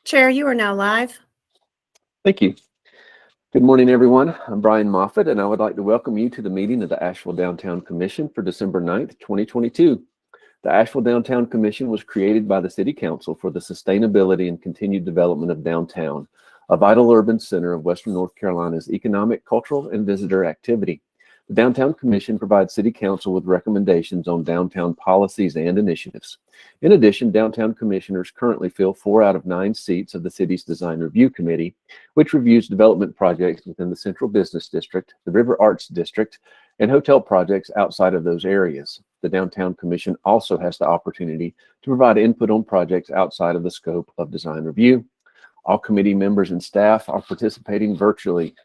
Chair, you are now live. Thank you. Good morning, everyone. I'm Brian Moffitt, and I would like to welcome you to the meeting of the Asheville Downtown Commission for December 9th, 2022. The Asheville Downtown Commission was created by the City Council for the sustainability and continued development of downtown, a vital urban center of Western North Carolina's economic, cultural, and visitor activity. The Downtown Commission provides City Council with recommendations on downtown policies and initiatives. In addition, Downtown Commissioners currently fill 4 out of 9 seats of the city's Design Review Committee, which reviews development projects within the Central Business District, the River Arts District, and hotel projects outside of those areas. The Downtown Commission also has the opportunity to provide input on projects outside of the scope of design review. All committee members and staff are participating virtually,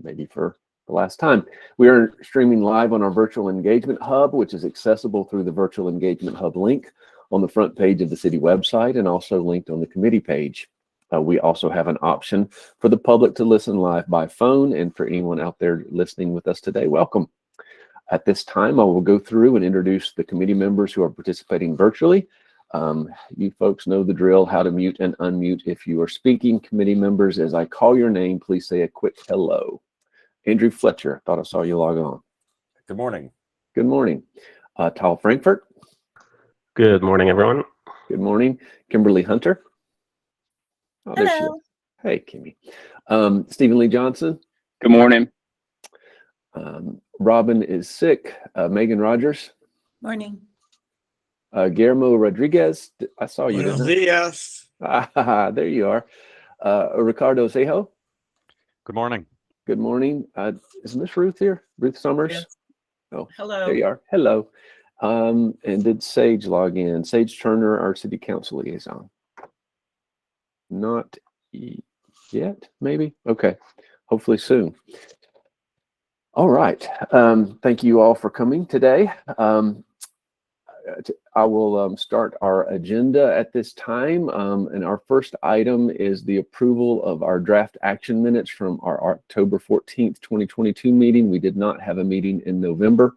maybe for the last time. We are streaming live on our Virtual Engagement Hub, which is accessible through the Virtual Engagement Hub link on the front page of the city website and also linked on the committee page. We also have an option for the public to listen live by phone, and for anyone out there listening with us today, welcome. At this time, I will go through and introduce the committee members who are participating virtually. You folks know the drill, how to mute and unmute if you are speaking. Committee members, as I call your name, please say a quick hello. Andrew Fletcher, thought I saw you log on. Good morning. Good morning. Tal Frankfurt. Good morning, everyone. Good morning. Kimberly Hunter. Oh, there she is. Hello. Hey, Kimmy. Stephen Lee Johnson. Good morning. Robin is sick. Megan Rogers. Morning. Guillermo Rodriguez. I saw you. Buenos dias. There you are. Ricardo Sejo. Good morning. Good morning. Is Miss Ruth here? Ruth Summers? Yes. Oh, Hello. there you are. Hello. And did Sage log in? Sage Turner, our city council liaison. Not yet, maybe? Okay. Hopefully soon. All right. Thank you all for coming today. I will start our agenda at this time. And our first item is the approval of our draft action minutes from our October 14th, 2022 meeting. We did not have a meeting in November.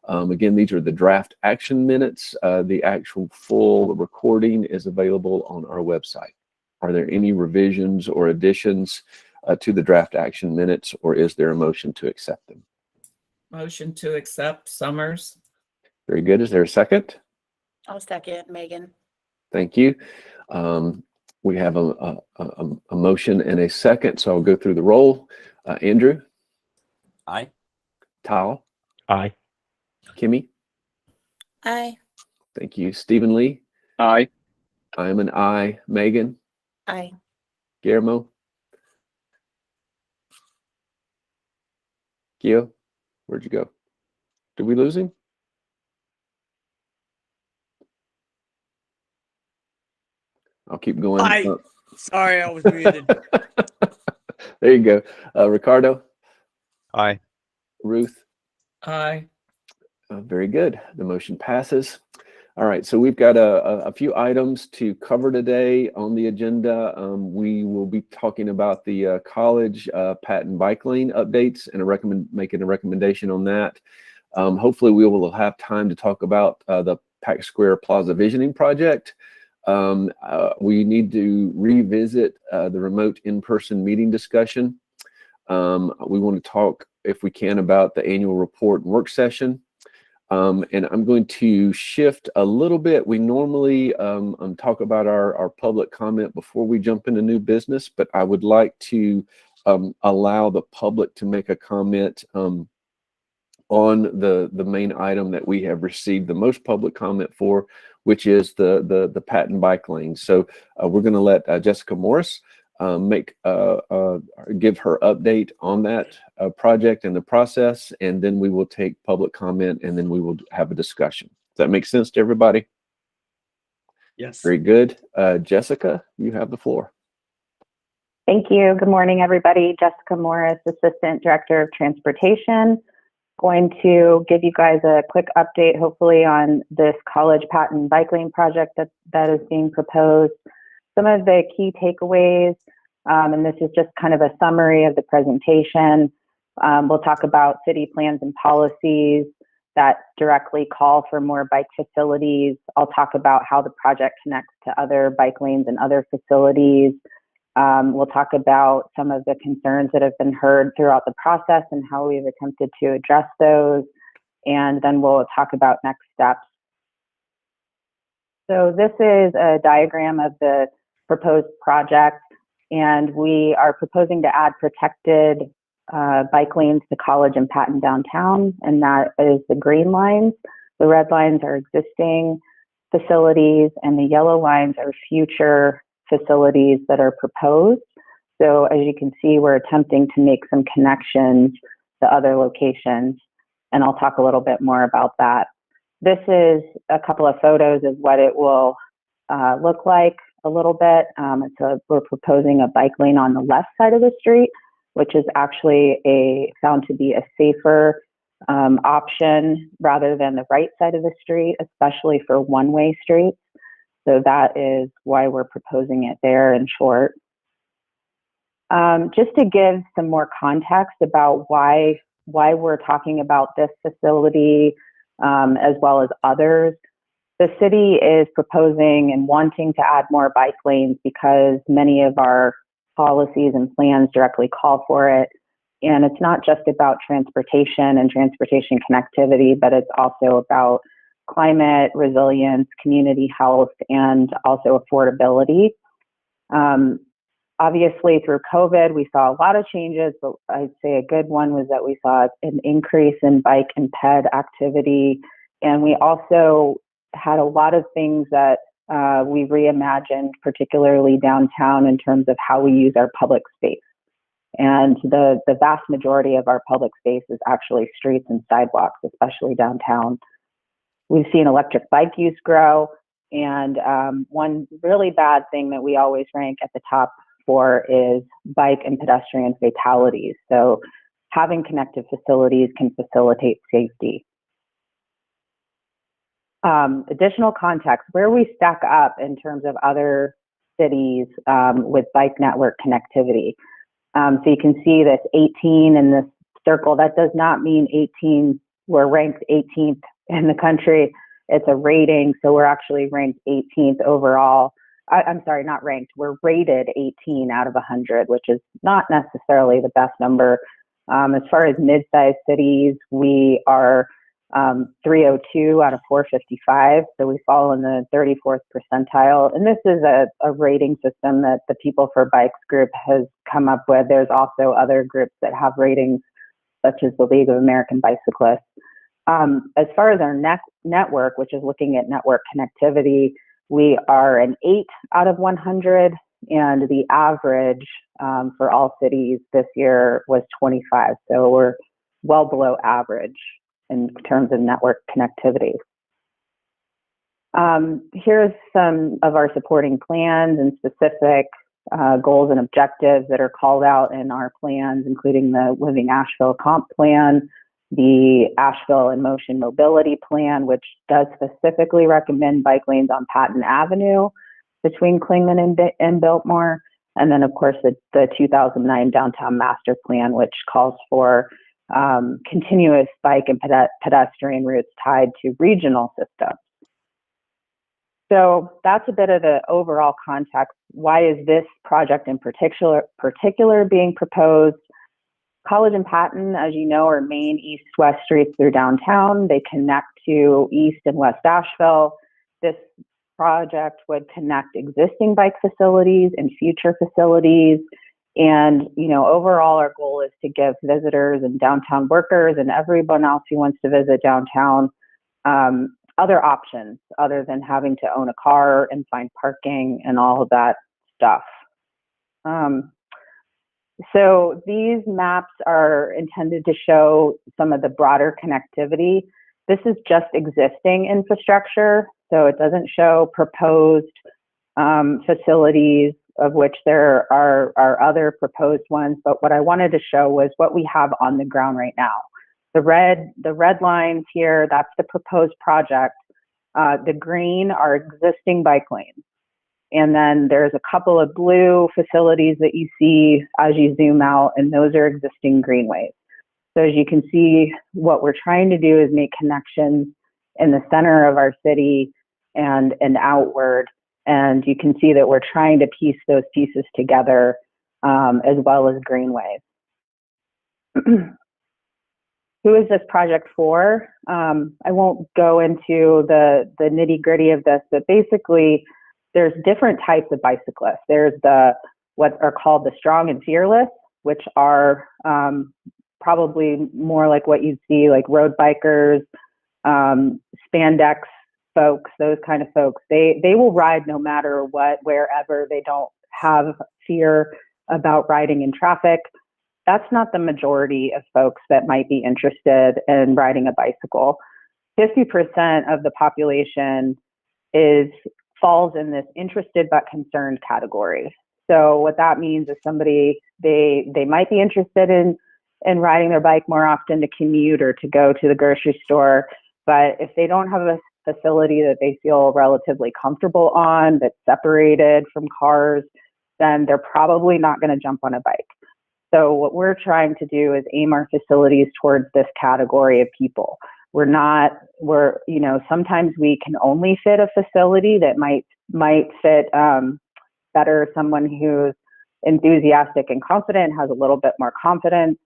Again, these are the draft action minutes. The actual full recording is available on our website. Are there any revisions or additions to the draft action minutes, or is there a motion to accept them? Motion to accept, Summers. Very good. Is there a second? I'll second, Megan. Thank you. We have a motion and a second, so I'll go through the roll. Andrew? Aye. Tal? Aye. Kimmy? Aye. Thank you. Stephen Lee? Aye. I am an aye. Megan? Aye. Guillermo? Gio? Where'd you go? Did we lose him? I'll keep going. Aye. Sorry, I was muted. There you go. Ricardo? Aye. Ruth? Aye. Very good. The motion passes. All right, so we've got a few items to cover today on the agenda. We will be talking about the college patent bike lane updates and making a recommendation on that. Hopefully we will have time to talk about the Pack Square Plaza Visioning project. We need to revisit the remote in-person meeting discussion. We want to talk, if we can, about the annual report and work session. And I'm going to shift a little bit. We normally talk about our public comment before we jump into new business, but I would like to allow the public to make a comment on the main item that we have received the most public comment for, which is the patent bike lane. So we're going to let Jessica Morris give her update on that project and the process, and then we will take public comment, and then we will have a discussion. Does that make sense to everybody? Yes. Very good. Jessica, you have the floor. Thank you. Good morning, everybody. Jessica Morris, Assistant Director of Transportation. Going to give you guys a quick update, hopefully, on this college patent bike lane project that is being proposed. Some of the key takeaways, and this is just kind of a summary of the presentation. We'll talk about city plans and policies, that directly call for more bike facilities. I'll talk about how the project connects to other bike lanes and other facilities. We'll talk about some of the concerns that have been heard throughout the process and how we've attempted to address those. And then we'll talk about next steps. So this is a diagram of the proposed project, and we are proposing to add protected bike lanes to College and Patton downtown, and that is the green lines. The red lines are existing facilities, and the yellow lines are future facilities that are proposed. So as you can see, we're attempting to make some connections to other locations, and I'll talk a little bit more about that. This is a couple of photos of what it will look like a little bit. We're proposing a bike lane on the left side of the street, which is actually found to be a safer option rather than the right side of the street, especially for one-way streets. So that is why we're proposing it there in short. Just to give some more context about why we're talking about this facility as well as others, the city is proposing and wanting to add more bike lanes because many of our policies and plans directly call for it. And it's not just about transportation and transportation connectivity, but it's also about climate resilience, community health, and also affordability. Obviously, through COVID, we saw a lot of changes, but I'd say a good one was that we saw an increase in bike and ped activity. And we also had a lot of things that we reimagined, particularly downtown, in terms of how we use our public space. And the vast majority of our public space is actually streets and sidewalks, especially downtown. We've seen electric bike use grow. And one really bad thing that we always rank at the top for is bike and pedestrian fatalities. So having connected facilities can facilitate safety. Additional context, where we stack up in terms of other cities with bike network connectivity. So you can see this 18 in this circle. That does not mean 18, we're ranked 18th in the country. It's a rating, so we're actually ranked 18th overall. I'm sorry, not ranked. We're rated 18 out of 100, which is not necessarily the best number. As far as mid-sized cities, we are 302 out of 455, so we fall in the 34th percentile. And this is a rating system that the People for Bikes group has come up with. There's also other groups that have ratings, such as the League of American Bicyclists. As far as our network, which is looking at network connectivity, we are an 8 out of 100, and the average for all cities this year was 25. So we're well below average in terms of network connectivity. Here's some of our supporting plans and specific goals and objectives that are called out in our plans, including the Living Asheville Comp Plan, the Asheville in Motion Mobility Plan, which does specifically recommend bike lanes on Patton Avenue between Clingman and Biltmore. And then, of course, the 2009 Downtown Master Plan, which calls for continuous bike and pedestrian routes tied to regional systems. So that's a bit of the overall context. Why is this project in particular being proposed? College and Patton, as you know, are main east-west streets through downtown. They connect to East and West Asheville. This project would connect existing bike facilities and future facilities. And, you know, overall, our goal is to give visitors and downtown workers and everyone else who wants to visit downtown other options other than having to own a car and find parking and all of that stuff. So these maps are intended to show some of the broader connectivity. This is just existing infrastructure, so it doesn't show proposed facilities, of which there are other proposed ones. But what I wanted to show was what we have on the ground right now. The red lines here, that's the proposed project. The green are existing bike lanes. And then there's a couple of blue facilities that you see as you zoom out, and those are existing greenways. So as you can see, what we're trying to do is make connections in the center of our city and outward. And you can see that we're trying to piece those pieces together, as well as greenways. Who is this project for? I won't go into the nitty gritty of this, but basically there's different types of bicyclists. There's what are called the strong and fearless, which are probably more like what you'd see like road bikers, spandex folks, those kind of folks. They will ride no matter what, wherever. They don't have fear about riding in traffic. That's not the majority of folks that might be interested in riding a bicycle. 50% of the population falls in this interested but concerned category. So what that means is somebody, they might be interested in riding their bike more often to commute or to go to the grocery store, but if they don't have a facility that they feel relatively comfortable on, that's separated from cars, then they're probably not going to jump on a bike. So what we're trying to do is aim our facilities towards this category of people. Sometimes we can only fit a facility that might fit better someone who's enthusiastic and confident, has a little bit more confidence.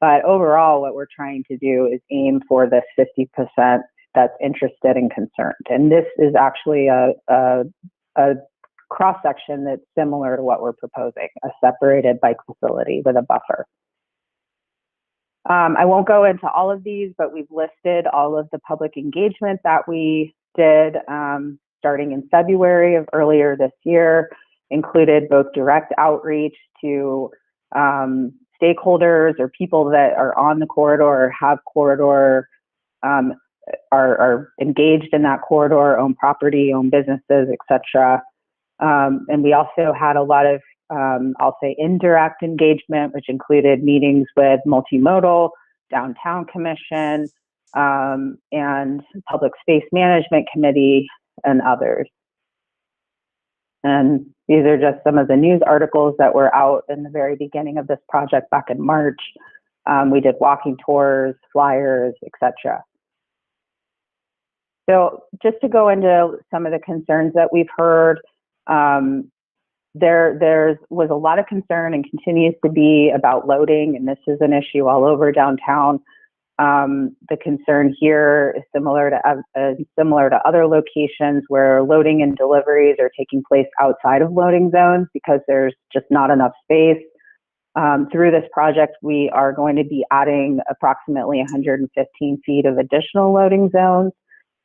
But overall, what we're trying to do is aim for this 50% that's interested and concerned. And this is actually a cross-section that's similar to what we're proposing, a separated bike facility with a buffer. I won't go into all of these, but we've listed all of the public engagement that we did starting in February of earlier this year, included both direct outreach to stakeholders or people that are on the corridor or have corridor, are engaged in that corridor, own property, own businesses, etc. And we also had a lot of, I'll say, indirect engagement, which included meetings with Multimodal, Downtown Commission, and Public Space Management Committee, and others. And these are just some of the news articles that were out in the very beginning of this project back in March. We did walking tours, flyers, etc. So just to go into some of the concerns that we've heard, there was a lot of concern and continues to be about loading, and this is an issue all over downtown. The concern here is similar to other locations where loading and deliveries are taking place outside of loading zones because there's just not enough space. Through this project, we are going to be adding approximately 115 feet of additional loading zones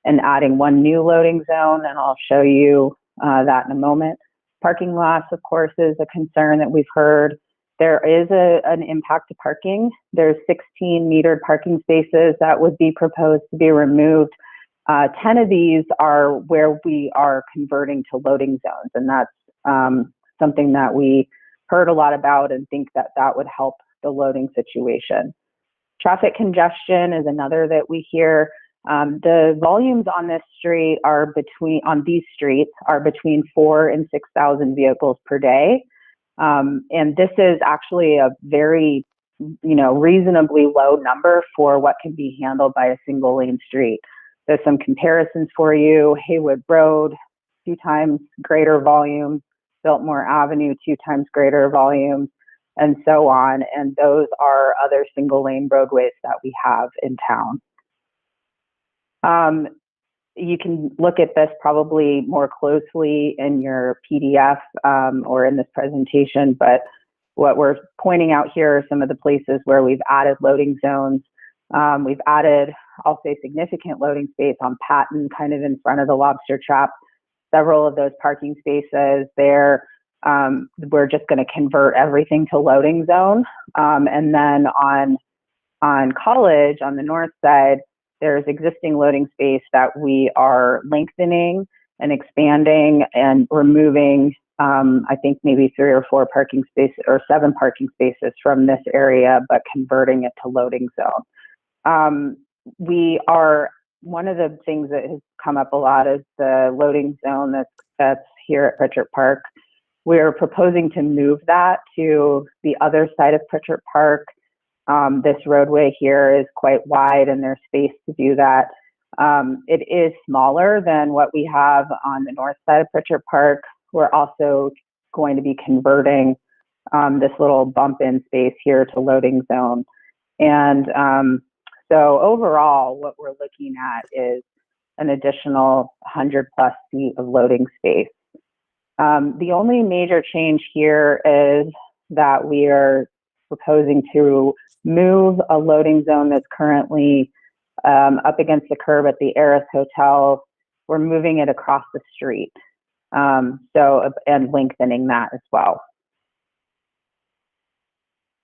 and adding one new loading zone, and I'll show you that in a moment. Parking lots, of course, is a concern that we've heard. There is an impact to parking. There's 16 metered parking spaces that would be proposed to be removed. 10 of these are where we are converting to loading zones, and that's something that we heard a lot about and think that that would help the loading situation. Traffic congestion is another that we hear. The volumes on this street on these streets are between 4,000 and 6,000 vehicles per day. And this is actually a very, reasonably low number for what can be handled by a single lane street. There's some comparisons for you. Haywood Road, 2 times greater volume. Biltmore Avenue, 2 times greater volume, and so on. And those are other single lane roadways that we have in town. You can look at this probably more closely in your PDF or in this presentation, but what we're pointing out here are some of the places where we've added loading zones. We've added, I'll say, significant loading space on Patton, kind of in front of the Lobster Trap. Several of those parking spaces there, we're just going to convert everything to loading zone. And then on College, on the north side, there's existing loading space that we are lengthening and expanding and removing, I think maybe 3 or 4 parking spaces or 7 parking spaces from this area, but converting it to loading zone. One of the things that has come up a lot is the loading zone that's here at Pritchard Park. We're proposing to move that to the other side of Pritchard Park, This roadway here is quite wide and there's space to do that. It is smaller than what we have on the north side of Pritchard Park. We're also going to be converting this little bump in space here to loading zone. And so overall, what we're looking at is an additional 100+ feet of loading space. The only major change here is that we are proposing to move a loading zone that's currently up against the curb at the Eris Hotel. We're moving it across the street, and lengthening that as well.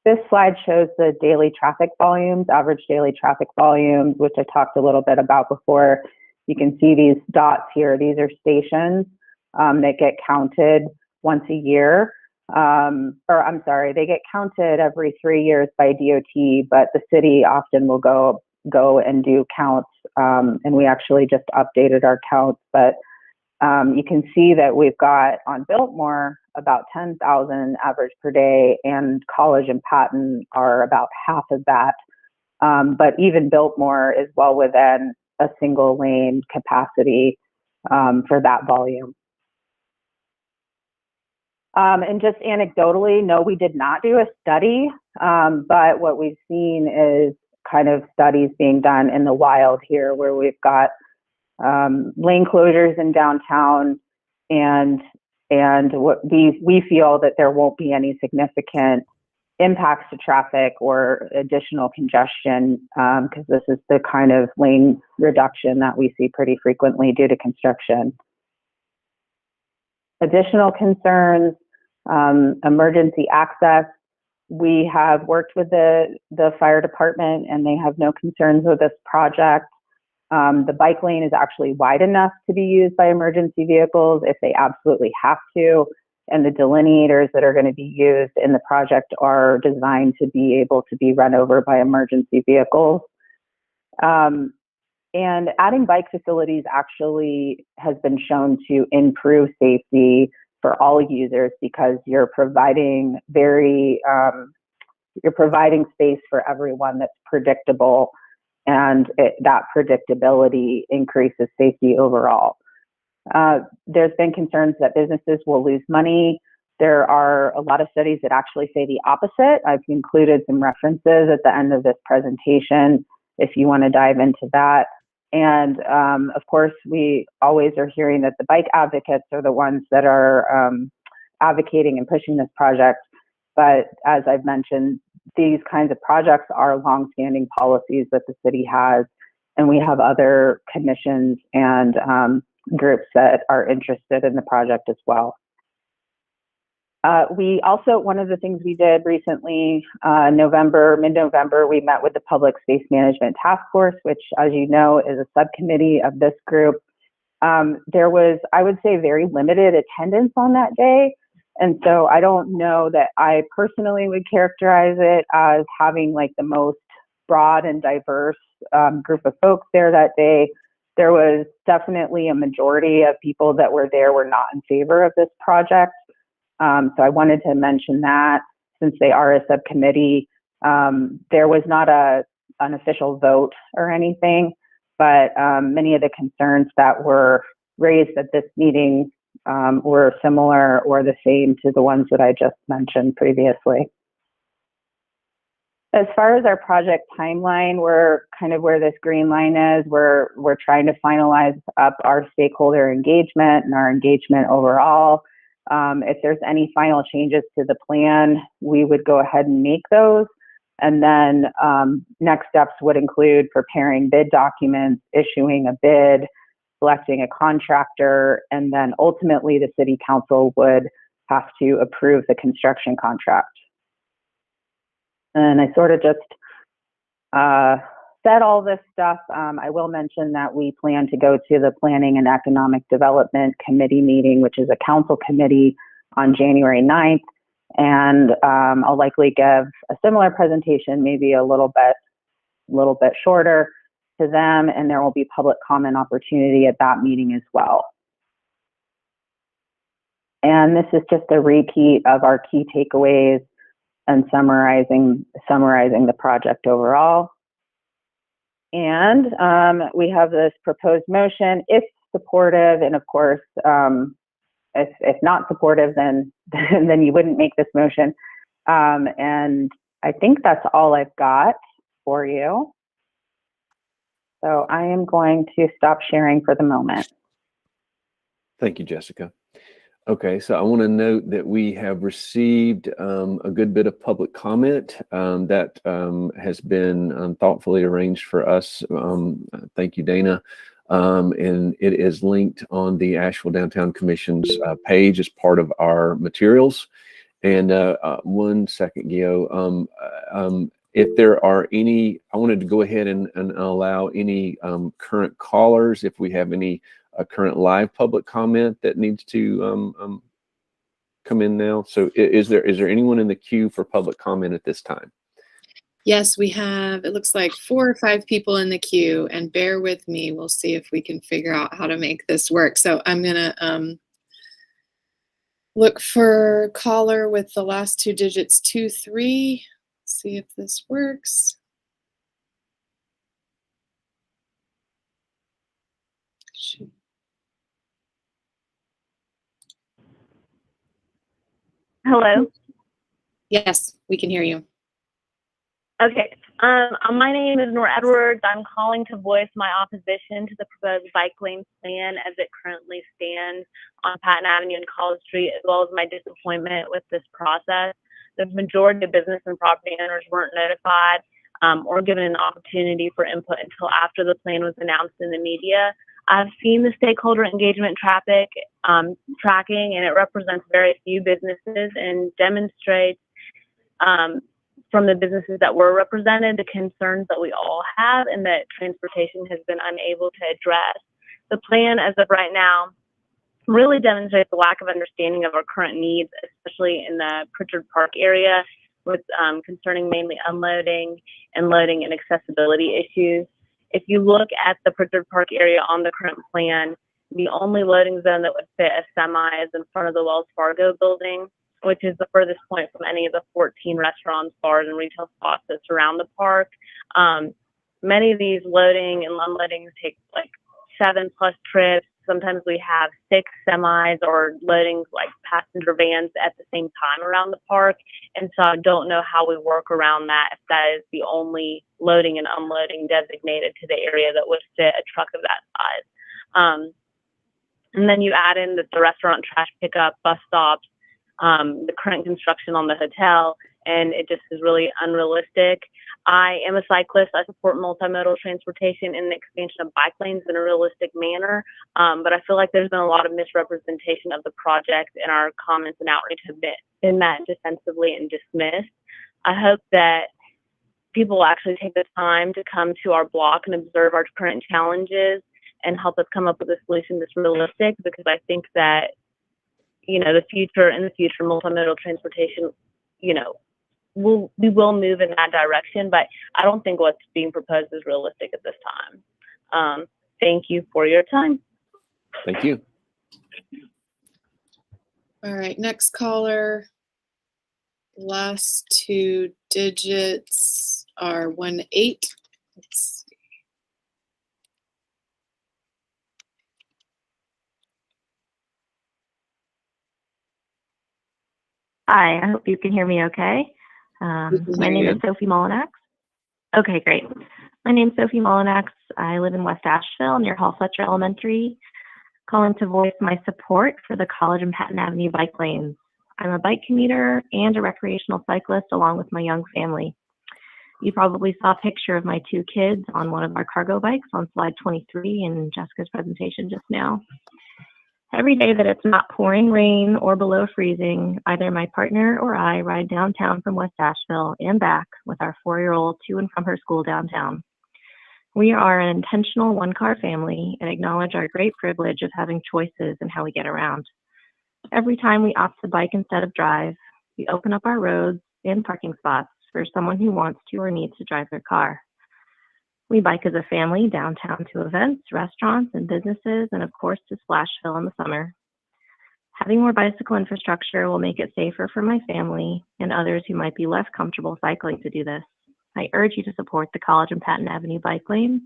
This slide shows the daily traffic volumes, average daily traffic volumes, which I talked a little bit about before. You can see these dots here. These are stations that get counted once a year. They get counted every 3 years by DOT, but the city often will go and do counts. And we actually just updated our counts, but you can see that we've got on Biltmore about 10,000 average per day, and College and Patton are about half of that. But even Biltmore is well within a single lane capacity for that volume. And just anecdotally, no, we did not do a study, but what we've seen is kind of studies being done in the wild here, where we've got lane closures in downtown, and what we feel that there won't be any significant impacts to traffic or additional congestion, because this is the kind of lane reduction that we see pretty frequently due to construction. Additional concerns, emergency access. We have worked with the fire department, and they have no concerns with this project. The bike lane is actually wide enough to be used by emergency vehicles if they absolutely have to, and the delineators that are going to be used in the project are designed to be able to be run over by emergency vehicles. And adding bike facilities actually has been shown to improve safety for all users, because you're providing space for everyone that's predictable, and that predictability increases safety overall. There's been concerns that businesses will lose money. There are a lot of studies that actually say the opposite. I've included some references at the end of this presentation if you want to dive into that. And of course, we always are hearing that the bike advocates are the ones that are advocating and pushing this project. But as I've mentioned, these kinds of projects are longstanding policies that the city has, and we have other commissions and groups that are interested in the project as well. We also, one of the things we did recently, mid-November, we met with the Public Space Management Task Force, which, as you know, is a subcommittee of this group. There was, I would say, very limited attendance on that day. And so I don't know that I personally would characterize it as having like the most broad and diverse group of folks there that day. There was definitely a majority of people that were there were not in favor of this project. So I wanted to mention that, since they are a subcommittee. There was not an official vote or anything, but many of the concerns that were raised at this meeting were similar or the same to the ones that I just mentioned previously. As far as our project timeline, we're kind of where this green line is. We're trying to finalize up our stakeholder engagement and our engagement overall. If there's any final changes to the plan, we would go ahead and make those. And then next steps would include preparing bid documents, issuing a bid, selecting a contractor, and then ultimately the city council would have to approve the construction contract. And I sort of just said all this stuff. I will mention that we plan to go to the Planning and Economic Development Committee meeting, which is a council committee, on January 9th. And I'll likely give a similar presentation, maybe a little bit shorter, to them, and there will be public comment opportunity at that meeting as well. And this is just a repeat of our key takeaways. and summarizing the project overall. And we have this proposed motion, if supportive, and of course, if not supportive, then then you wouldn't make this motion. And I think that's all I've got for you. So I am going to stop sharing for the moment. Thank you, Jessica. Okay, so I want to note that we have received a good bit of public comment that has been thoughtfully arranged for us. Thank you, Dana. And it is linked on the Asheville Downtown Commission's page as part of our materials. And 1 second, Gio. If there are any, I wanted to go ahead and allow any current callers, if we have any current live public comment that needs to come in now. So is there anyone in the queue for public comment at this time? Yes, we have, it looks like 4 or 5 people in the queue, and bear with me. We'll see if we can figure out how to make this work. So I'm gonna look for caller with the last 2 digits, 23. See if this works. Shoot. Hello. Yes, we can hear you. Okay. My name is Nora Edwards. I'm calling to voice my opposition to the proposed bike lane plan as it currently stands on Patton Avenue and College Street, as well as my disappointment with this process. The majority of business and property owners weren't notified or given an opportunity for input until after the plan was announced in the media. I've seen the stakeholder engagement tracking, and it represents very few businesses and demonstrates from the businesses that were represented the concerns that we all have and that transportation has been unable to address. The plan, as of right now, really demonstrates the lack of understanding of our current needs, especially in the Pritchard Park area, with concerning mainly unloading and loading and accessibility issues. If you look at the Pritchard Park area on the current plan, the only loading zone that would fit a semi is in front of the Wells Fargo building, which is the furthest point from any of the 14 restaurants, bars, and retail spots that surround the park. Many of these loading and unloading take like 7+ trips. Sometimes we have 6 semis or loadings like passenger vans at the same time around the park. And so I don't know how we work around that if that is the only loading and unloading designated to the area that would fit a truck of that size. And then you add in the restaurant trash pickup, bus stops, the current construction on the hotel, and it just is really unrealistic. I am a cyclist. I support multimodal transportation and the expansion of bike lanes in a realistic manner. But I feel like there's been a lot of misrepresentation of the project, and our comments and outreach have been met defensively and dismissed. I hope that people will actually take the time to come to our block and observe our current challenges and help us come up with a solution that's realistic, because I think that, in the future, multimodal transportation, we will move in that direction, but I don't think what's being proposed is realistic at this time. Thank you for your time. Thank you. All right, next caller. Last 2 digits are 18. Let's see. Hi, I hope you can hear me okay. My name is Sophie Molinax. Okay, great. My name is Sophie Molinax. I live in West Asheville near Hall Fletcher Elementary, calling to voice my support for the College and Patton Avenue bike lanes. I'm a bike commuter and a recreational cyclist along with my young family. You probably saw a picture of my 2 kids on one of our cargo bikes on slide 23 in Jessica's presentation just now. Every day that it's not pouring rain or below freezing, either my partner or I ride downtown from West Asheville and back with our 4-year-old to and from her school downtown. We are an intentional 1-car family and acknowledge our great privilege of having choices in how we get around. Every time we opt to bike instead of drive, we open up our roads and parking spots for someone who wants to or needs to drive their car. We bike as a family downtown to events, restaurants, and businesses, and of course to Splashville in the summer. Having more bicycle infrastructure will make it safer for my family and others who might be less comfortable cycling to do this. I urge you to support the College and Patton Avenue bike lanes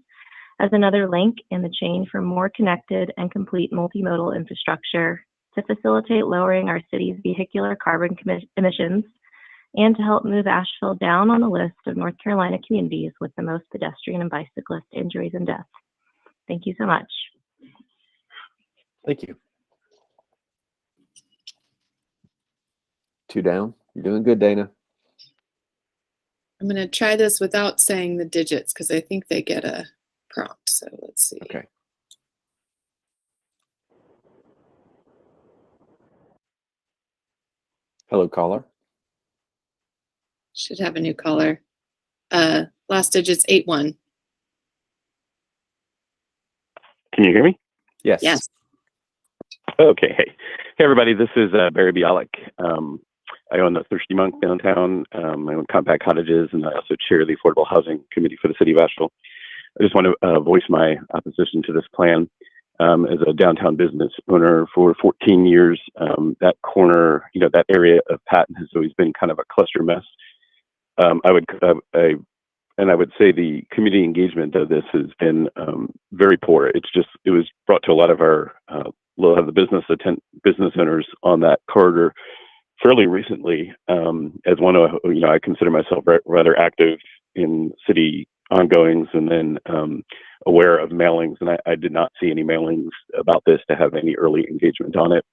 as another link in the chain for more connected and complete multimodal infrastructure to facilitate lowering our city's vehicular carbon emissions and to help move Asheville down on the list of North Carolina communities with the most pedestrian and bicyclist injuries and deaths. Thank you so much. Thank you. 2 down. You're doing good, Dana. I'm going to try this without saying the digits because I think they get a prompt. So let's see. Okay. Hello, caller. Should have a new caller. Last digit's 81. Can you hear me? Yes. Yes. Okay. Hey, everybody. This is Barry Bialik. I own the Thirsty Monk downtown. I own Compact Cottages, and I also chair the Affordable Housing Committee for the City of Asheville. I just want to voice my opposition to this plan. As a downtown business owner for 14 years, that corner, that area of Patton has always been kind of a cluster mess. I would say the community engagement of this has been very poor. It was brought to a lot of the business owners on that corridor fairly recently. As one of, I consider myself rather active in city ongoings and then aware of mailings, and I did not see any mailings about this to have any early engagement on it.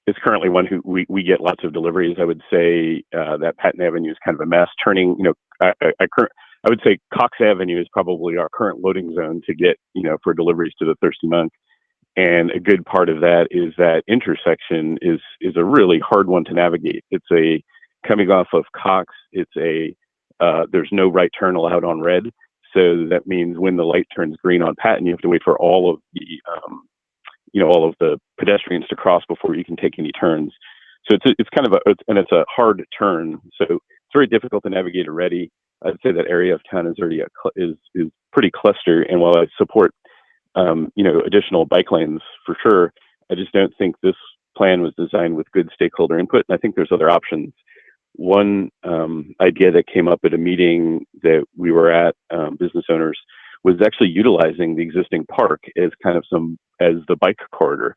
It's currently one who we get lots of deliveries. I would say that Patton Avenue is kind of a mess. I would say Cox Avenue is probably our current loading zone to get, for deliveries to the Thirsty Monk. And a good part of that is that intersection is a really hard one to navigate. It's coming off of Cox. There's no right turn allowed on red. So that means when the light turns green on Patton, you have to wait for all of the pedestrians to cross before you can take any turns. So it's a hard turn. So it's very difficult to navigate already. I'd say that area of town is already is pretty clustered. And while I support additional bike lanes for sure, I just don't think this plan was designed with good stakeholder input. And I think there's other options. One idea that came up at a meeting that we were at, business owners, was actually utilizing the existing park as as the bike corridor.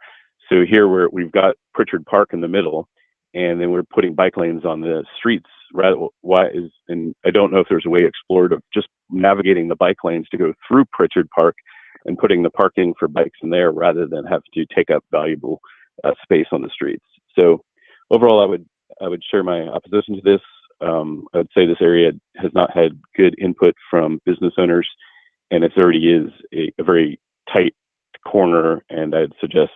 So here we've got Pritchard Park in the middle, and then we're putting bike lanes on the streets. And I don't know if there's a way explored of just navigating the bike lanes to go through Pritchard Park and putting the parking for bikes in there rather than have to take up valuable space on the streets. So overall, I would share my opposition to this. I would say this area has not had good input from business owners, and it already is a very tight corner, and I'd suggest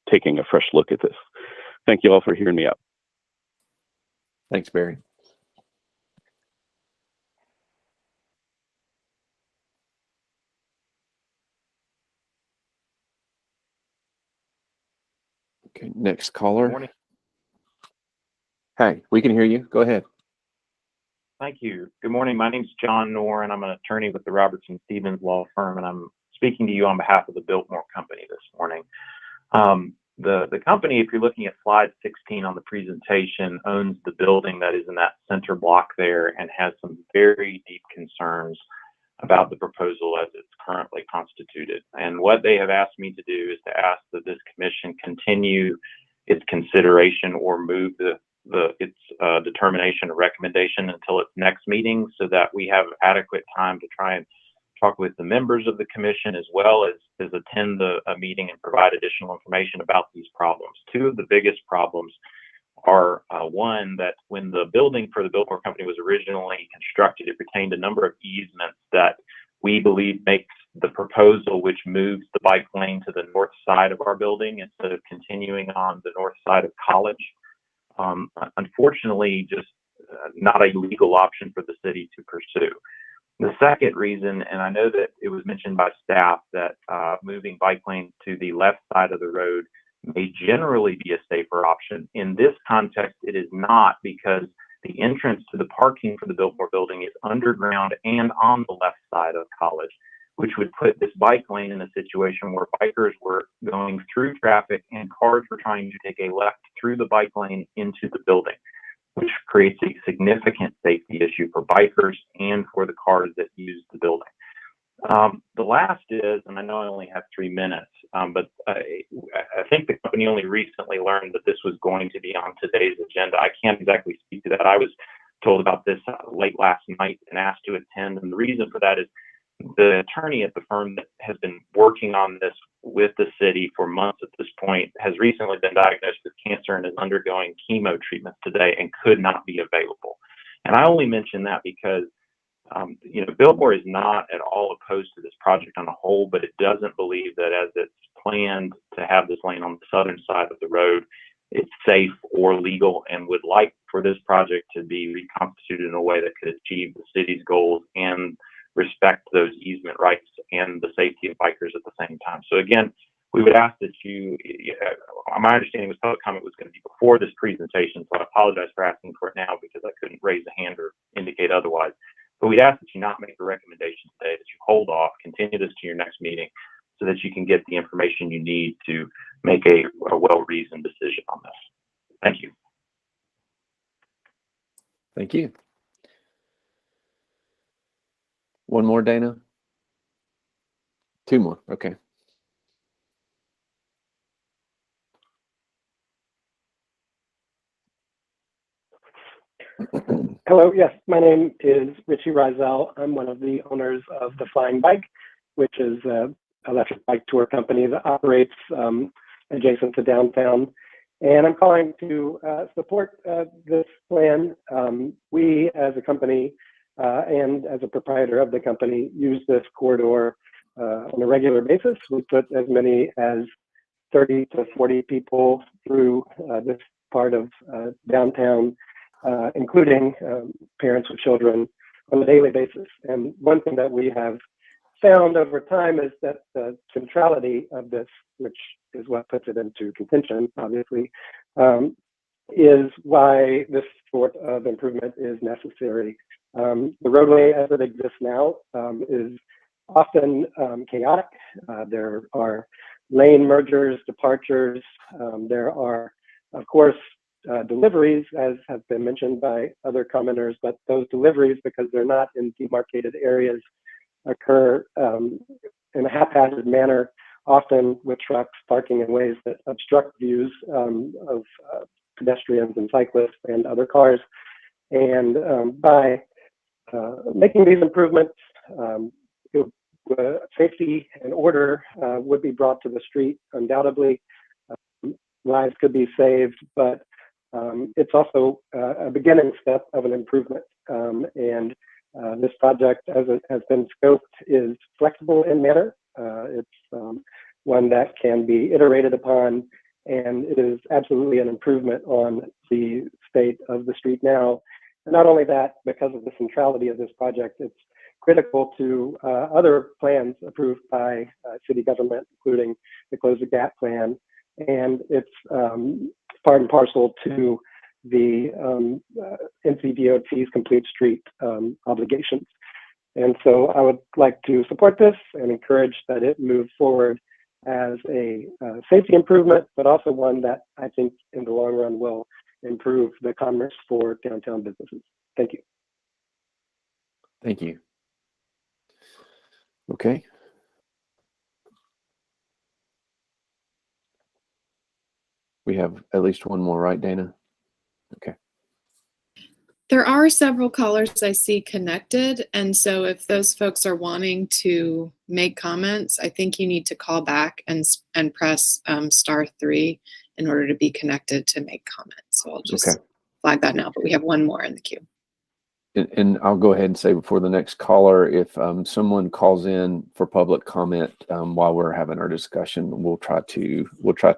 taking a fresh look at this. Thank you all for hearing me out. Thanks, Barry. Okay, next caller. Good morning. Hi, we can hear you. Go ahead. Thank you. Good morning. My name is John Knorr, and I'm an attorney with the Robertson Stevens Law Firm, and I'm speaking to you on behalf of the Biltmore Company this morning. The company, if you're looking at slide 16 on the presentation, owns the building that is in that center block there and has some very deep concerns about the proposal as it's currently constituted. And what they have asked me to do is to ask that this commission continue its consideration or move its determination or recommendation until its next meeting, so that we have adequate time to try and talk with the members of the commission as well as attend a meeting and provide additional information about these problems. Two of the biggest problems are one, that when the building for the Biltmore Company was originally constructed, it retained a number of easements that we believe makes the proposal, which moves the bike lane to the north side of our building instead of continuing on the north side of College. Unfortunately, just not a legal option for the city to pursue. The second reason, and I know that it was mentioned by staff, that moving bike lanes to the left side of the road may generally be a safer option. In this context, it is not, because the entrance to the parking for the Biltmore building is underground and on the left side of College, which would put this bike lane in a situation where bikers were going through traffic and cars were trying to take a left through the bike lane into the building, which creates a significant safety issue for bikers and for the cars that use the building. The last is, and I know I only have 3 minutes, but I think the company only recently learned that this was going to be on today's agenda. I can't exactly speak to that. I was told about this late last night and asked to attend, and the reason for that is the attorney at the firm that has been working on this with the city for months at this point has recently been diagnosed with cancer and is undergoing chemo treatments today and could not be available. And I only mention that because Biltmore is not at all opposed to this project on a whole, but it doesn't believe that as it's planned to have this lane on the southern side of the road, it's safe or legal, and would like for this project to be reconstituted in a way that could achieve the city's goals and respect those easement rights and the safety of bikers at the same time. So again, we would ask that my understanding was public comment was going to be before this presentation, so I apologize for asking for it now because I couldn't raise a hand or indicate otherwise. But we'd ask that you not make a recommendation today, that you hold off, continue this to your next meeting so that you can get the information you need to make a well-reasoned decision on this. Thank you. Thank you. One more, Dana? 2 more, okay. Hello, yes, my name is Richie Rizel. I'm one of the owners of the Flying Bike, which is an electric bike tour company that operates adjacent to downtown. And I'm calling to support this plan. We, as a company and as a proprietor of the company, use this corridor on a regular basis. We put as many as 30 to 40 people through this part of downtown, including parents with children on a daily basis. And one thing that we have found over time is that the centrality of this, which is what puts it into contention, obviously, is why this sort of improvement is necessary. The roadway as it exists now is often chaotic. There are lane mergers, departures. There are, of course, deliveries, as have been mentioned by other commenters, but those deliveries, because they're not in demarcated areas, occur in a haphazard manner, often with trucks parking in ways that obstruct views of pedestrians and cyclists and other cars. And by making these improvements, safety and order would be brought to the street, undoubtedly. Lives could be saved, but it's also a beginning step of an improvement. And this project, as it has been scoped, is flexible in manner. It's one that can be iterated upon, and it is absolutely an improvement on the state of the street now. And not only that, because of the centrality of this project, it's critical to other plans approved by city government, including the Close the Gap plan. And it's part and parcel to the NCDOT's Complete Street obligations. And so I would like to support this and encourage that it move forward as a safety improvement, but also one that I think in the long run will improve the commerce for downtown businesses. Thank you. Thank you. Okay. We have at least one more, right, Dana? Okay. There are several callers I see connected, and so if those folks are wanting to make comments, I think you need to call back and press *3 in order to be connected to make comments. So I'll just flag that now, but we have one more in the queue. And I'll go ahead and say before the next caller, if someone calls in for public comment while we're having our discussion, we'll try to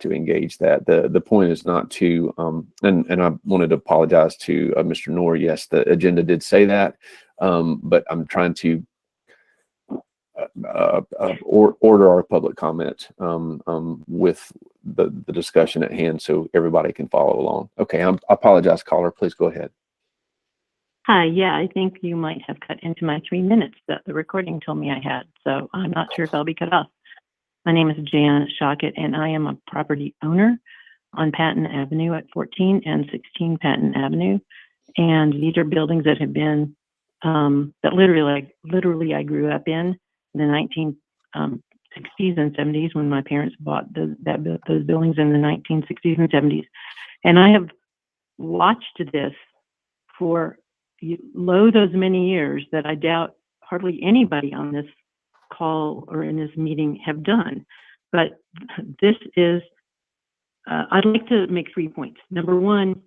engage that. The point is not to and I wanted to apologize to Mr. Noor. Yes, the agenda did say that, but I'm trying to order our public comment with the discussion at hand so everybody can follow along. Okay, I apologize, caller. Please go ahead. Hi, yeah, I think you might have cut into my 3 minutes that the recording told me I had, so I'm not sure if I'll be cut off. My name is Jan Shockett, and I am a property owner on Patton Avenue at 14 and 16 Patton Avenue. And these are buildings that have been, that literally I grew up in the 1960s and 70s when my parents bought those buildings in the 1960s and 70s. And I have watched this for those many years that I doubt hardly anybody on this call or in this meeting have done. But this is, I'd like to make 3 points. Number one,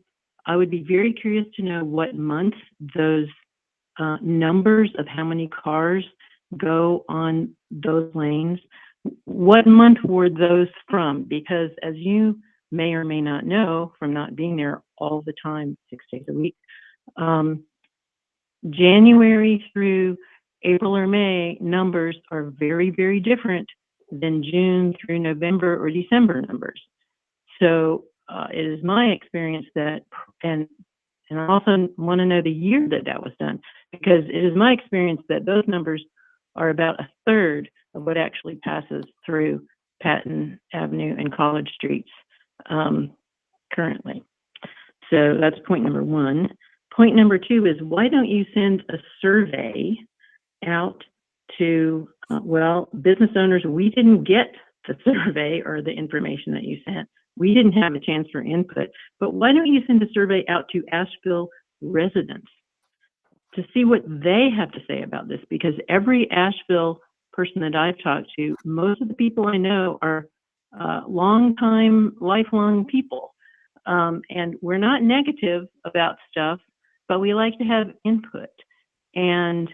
I would be very curious to know what month those numbers of how many cars go on those lanes, what month were those from? Because as you may or may not know from not being there all the time, 6 days a week, January through April or May numbers are very, very different than June through November or December numbers. So it is my experience that, and I also want to know the year that that was done, because it is my experience that those numbers are about a third of what actually passes through Patton Avenue and College Streets currently. So that's point number one. Point number two is, why don't you send a survey out to, well, business owners? We didn't get the survey or the information that you sent. We didn't have a chance for input, but why don't you send a survey out to Asheville residents to see what they have to say about this? Because every Asheville person that I've talked to, most of the people I know are long-time, lifelong people. And we're not negative about stuff, but we like to have input. And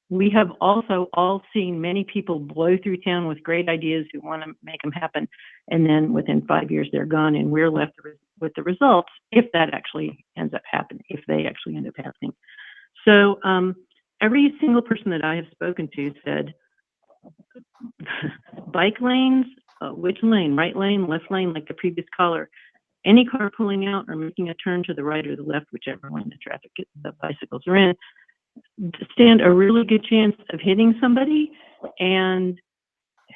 we have also all seen many people blow through town with great ideas who want to make them happen. And then within 5 years, they're gone, and we're left with the results, if that actually ends up happening, if they actually end up happening. So every single person that I have spoken to said, bike lanes, which lane, right lane, left lane, like the previous caller, any car pulling out or making a turn to the right or the left, whichever lane the bicycles are in, stand a really good chance of hitting somebody. And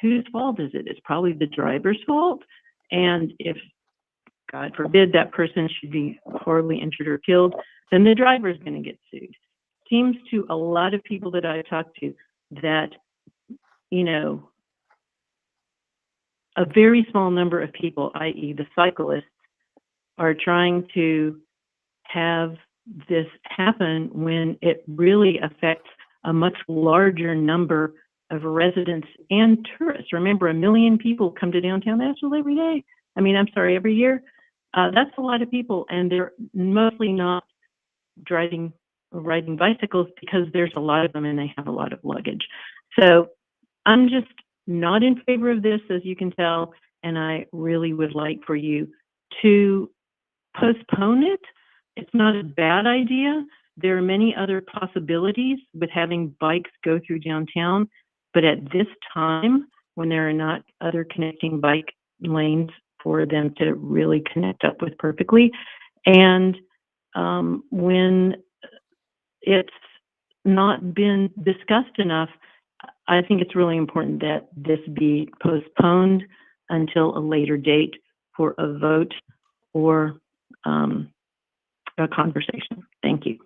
whose fault is it? It's probably the driver's fault. And if, God forbid, that person should be horribly injured or killed, then the driver is going to get sued. Seems to a lot of people that I've talked to that, you know, a very small number of people, i.e. the cyclists, are trying to have this happen when it really affects a much larger number of residents and tourists. Remember, 1 million people come to downtown Asheville every day. I mean, I'm sorry, every year. That's a lot of people, and they're mostly not riding bicycles because there's a lot of them and they have a lot of luggage. So I'm just not in favor of this, as you can tell, and I really would like for you to postpone it. It's not a bad idea. There are many other possibilities with having bikes go through downtown, but at this time, when there are not other connecting bike lanes for them to really connect up with perfectly, and when it's not been discussed enough, I think it's really important that this be postponed until a later date for a vote or a conversation. Thank you.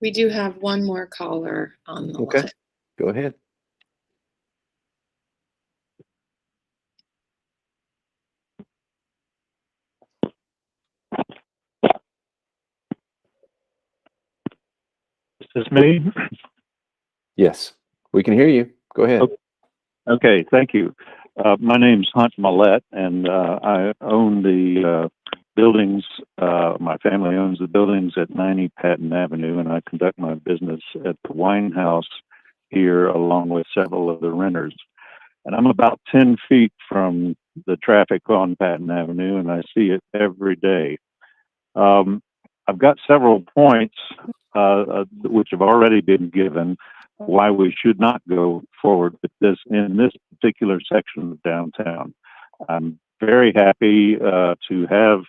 We do have one more caller on the Okay, line. go ahead. Is this me? Yes, we can hear you. Go ahead. Okay, thank you. My name's Hunt Millette, and I own the buildings. My family owns the buildings at 90 Patton Avenue, and I conduct my business at the Wine House here, along with several of the renters. And I'm about 10 feet from the traffic on Patton Avenue, and I see it every day. I've got several points which have already been given why we should not go forward with this in this particular section of downtown. I'm very happy to have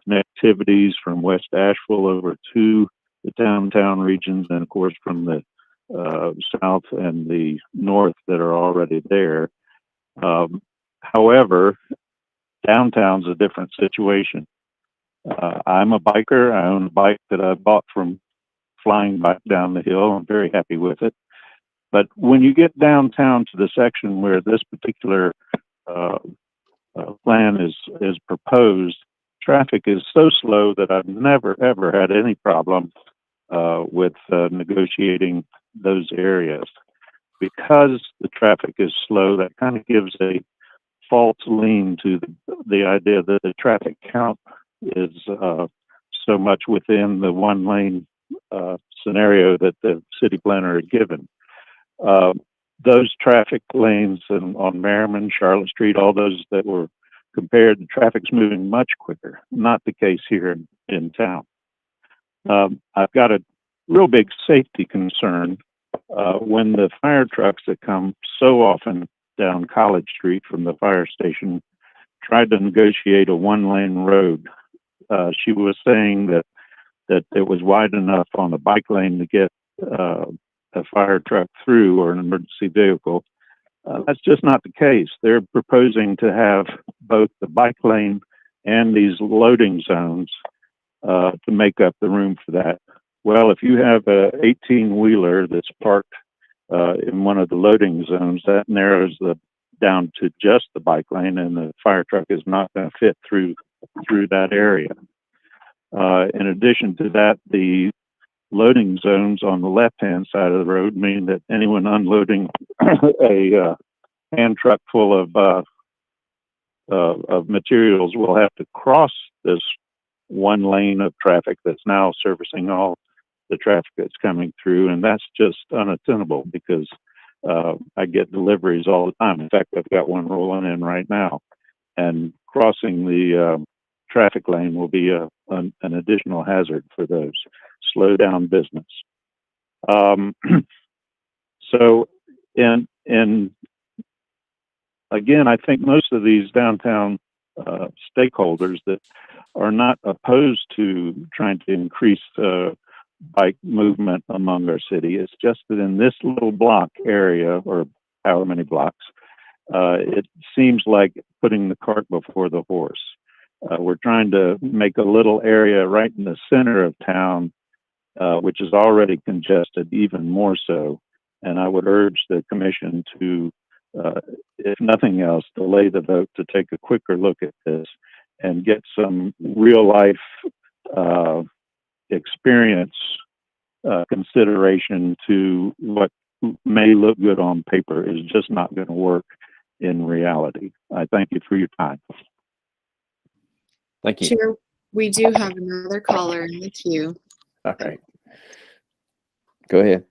an activities from West Asheville over to the downtown regions, and of course from the south and the north that are already there. However, downtown's a different situation. I'm a biker. I own a bike that I bought from Flying Bike down the hill. I'm very happy with it. But when you get downtown to the section where this particular plan is proposed, traffic is so slow that I've never ever had any problem with negotiating those areas. Because the traffic is slow, that kind of gives a false lean to the idea that the traffic count is so much within the one lane scenario that the city planner had given. Those traffic lanes on Merriman, Charlotte Street, all those that were compared, the traffic's moving much quicker. Not the case here in town. I've got a real big safety concern when the fire trucks that come so often down College Street from the fire station tried to negotiate a one-lane road. She was saying that it was wide enough on the bike lane to get a fire truck through or an emergency vehicle. That's just not the case. They're proposing to have both the bike lane and these loading zones to make up the room for that. Well, if you have a 18-wheeler that's parked in one of the loading zones, that narrows down to just the bike lane, and the fire truck is not going to fit through that area. In addition to that, the loading zones on the left-hand side of the road mean that anyone unloading a hand truck full of materials will have to cross this one lane of traffic that's now servicing all the traffic that's coming through, and that's just unattainable because I get deliveries all the time. In fact, I've got one rolling in right now, and crossing the traffic lane will be an additional hazard for those. Slow down business. So, and again, I think most of these downtown stakeholders that are not opposed to trying to increase bike movement among our city. It's just that in this little block area, or however many blocks, it seems like putting the cart before the horse. We're trying to make a little area right in the center of town, which is already congested, even more so. And I would urge the commission to, if nothing else, delay the vote to take a quicker look at this and get some real life experience consideration to what may look good on paper is just not going to work in reality. I thank you for your time. Thank you. Chair, we do have another caller in the queue. All right. Go ahead.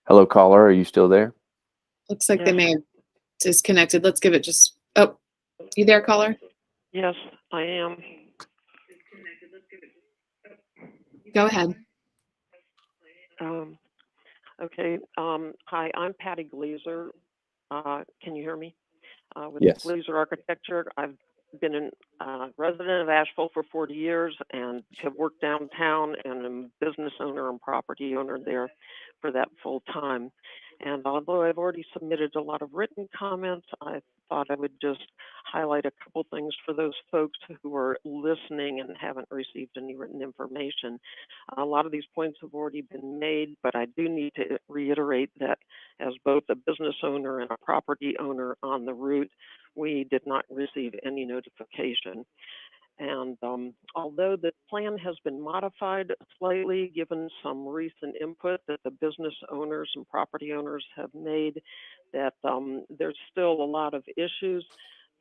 Hello, caller. Are you still there? Looks like they may have disconnected. Let's give it just, oh, you there, caller? Yes, I am. Go ahead. Okay. Hi, I'm Patty Glazer. Can you hear me? With Yes. Glazer Architecture. I've been a resident of Asheville for 40 years and have worked downtown, and am a business owner and property owner there for that full time. And although I've already submitted a lot of written comments, I thought I would just highlight a couple things for those folks who are listening and haven't received any written information. A lot of these points have already been made, but I do need to reiterate that as both a business owner and a property owner on the route, we did not receive any notification. And although the plan has been modified slightly, given some recent input that the business owners and property owners have made, that there's still a lot of issues.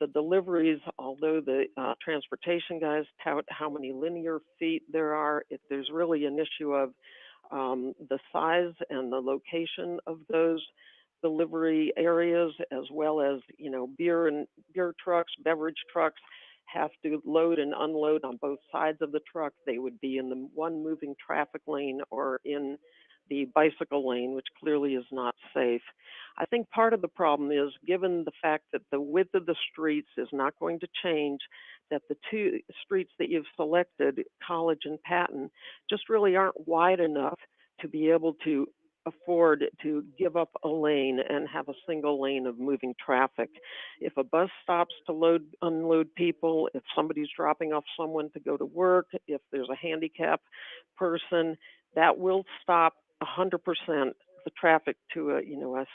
The deliveries, although the transportation guys tout how many linear feet there are, there's really an issue of the size and the location of those delivery areas, as well as, you know, beer trucks, beverage trucks have to load and unload on both sides of the truck. They would be in the one moving traffic lane or in the bicycle lane, which clearly is not safe. I think part of the problem is, given the fact that the width of the streets is not going to change, that the two streets that you've selected, College and Patton, just really aren't wide enough to be able to afford to give up a lane and have a single lane of moving traffic. If a bus stops to unload people, if somebody's dropping off someone to go to work, if there's a handicap person, that will stop 100% the traffic to a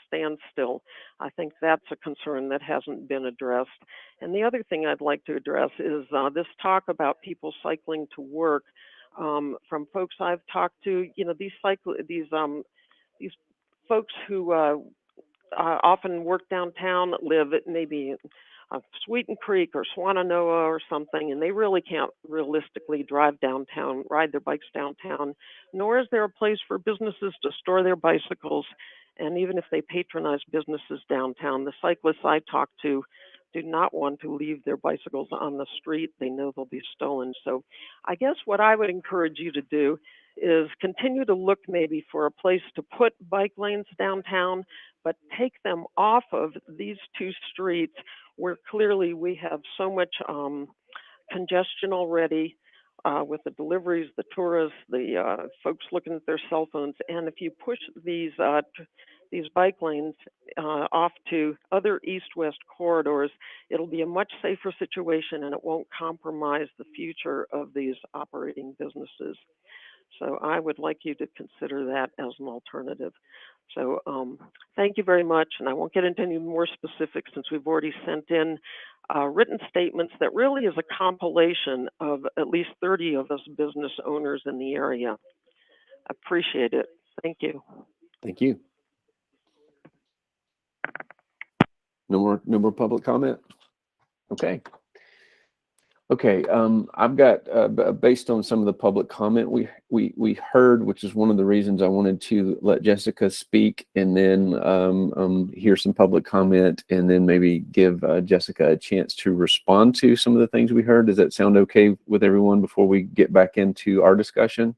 standstill. I think that's a concern that hasn't been addressed. And the other thing I'd like to address is this talk about people cycling to work. From folks I've talked to, these folks who often work downtown, live at maybe Sweeten Creek or Swannanoa or something, and they really can't realistically drive downtown, ride their bikes downtown, nor is there a place for businesses to store their bicycles. And even if they patronize businesses downtown, the cyclists I talk to do not want to leave their bicycles on the street. They know they'll be stolen. So I guess what I would encourage you to do is continue to look maybe for a place to put bike lanes downtown, but take them off of these two streets where clearly we have so much congestion already with the deliveries, the tourists, the folks looking at their cell phones. And if you push these bike lanes off to other east-west corridors, it'll be a much safer situation and it won't compromise the future of these operating businesses. So I would like you to consider that as an alternative. So thank you very much. And I won't get into any more specifics since we've already sent in written statements that really is a compilation of at least 30 of us business owners in the area. Appreciate it. Thank you. Thank you. No more public comment? Okay. Okay, I've got, based on some of the public comment we heard, which is one of the reasons I wanted to let Jessica speak and then hear some public comment and then maybe give Jessica a chance to respond to some of the things we heard. Does that sound okay with everyone before we get back into our discussion?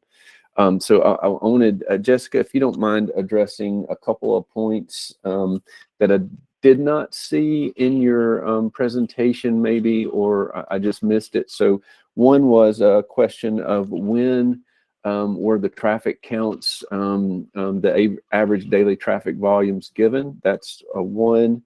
So I wanted, Jessica, if you don't mind addressing a couple of points that I did not see in your presentation maybe, or I just missed it. So one was a question of when were the traffic counts, the average daily traffic volumes given. That's a one.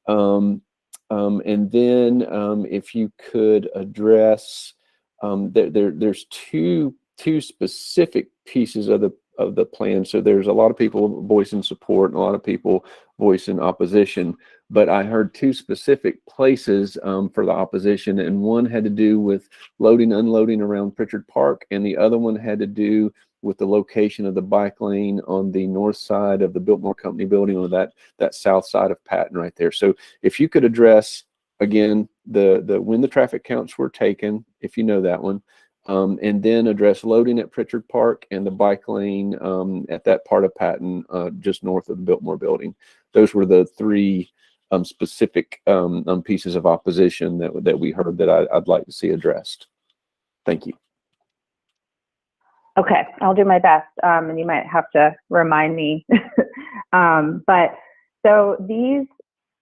And then if you could address, there's two specific pieces of the plan. So there's a lot of people voicing support and a lot of people voicing opposition, but I heard two specific places for the opposition, and one had to do with loading, unloading around Pritchard Park, and the other one had to do with the location of the bike lane on the north side of the Biltmore Company building, or that south side of Patton right there. So if you could address again the when the traffic counts were taken, if you know that one. And then address loading at Pritchard Park and the bike lane at that part of Patton just north of the Biltmore building. Those were the three specific pieces of opposition that we heard that I'd like to see addressed. Thank you. Okay, I'll do my best, and you might have to remind me. But so these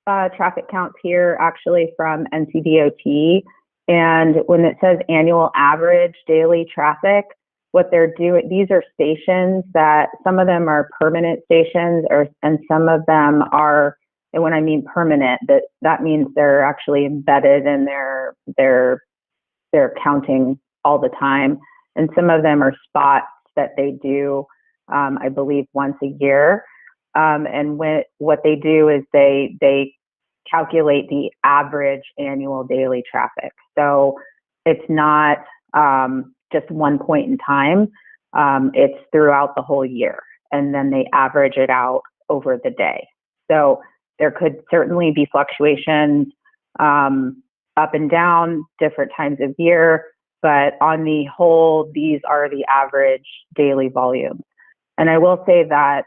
traffic counts here actually from NCDOT. And when it says annual average daily traffic, what they're doing, these are stations that some of them are permanent stations, and some of them are, and when I mean permanent, that means they're actually embedded and they're counting all the time. And some of them are spots that they do, I believe, once a year. And what they do is they calculate the average annual daily traffic. So it's not just one point in time, it's throughout the whole year. And then they average it out over the day. So there could certainly be fluctuations up and down, different times of year, but on the whole, these are the average daily volumes. And I will say that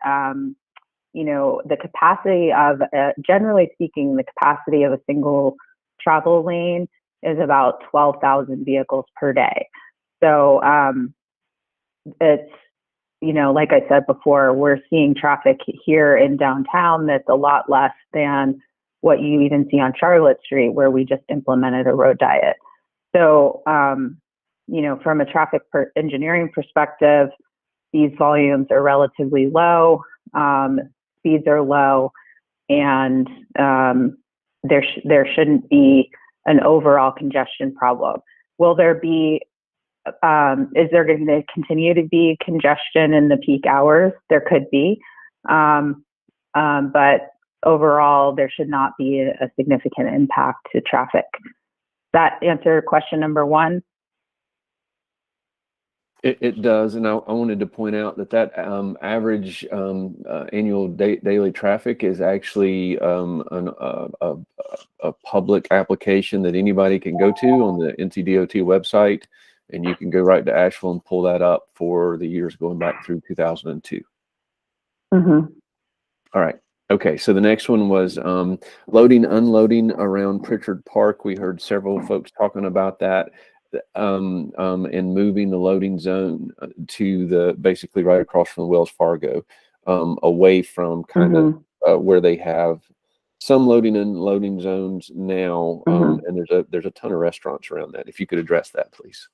the capacity of, generally speaking, the capacity of a single travel lane is about 12,000 vehicles per day. So it's, like I said before, we're seeing traffic here in downtown that's a lot less than what you even see on Charlotte Street, where we just implemented a road diet. So, from a traffic engineering perspective, these volumes are relatively low, speeds are low, and there shouldn't be an overall congestion problem. Will there be, is there going to continue to be congestion in the peak hours? There could be, but overall, there should not be a significant impact to traffic. That answer question number one? It does, and I wanted to point out that average annual daily traffic is actually a public application that anybody can go to on the NCDOT website, and you can go right to Asheville and pull that up for the years going back through 2002. Mm-hmm. All right. Okay, so the next one was loading, unloading around Pritchard Park. We heard several folks talking about that. And moving the loading zone to basically right across from Wells Fargo, away from kind of where they have some loading and unloading zones now, and there's a ton of restaurants around that. If you could address that, please.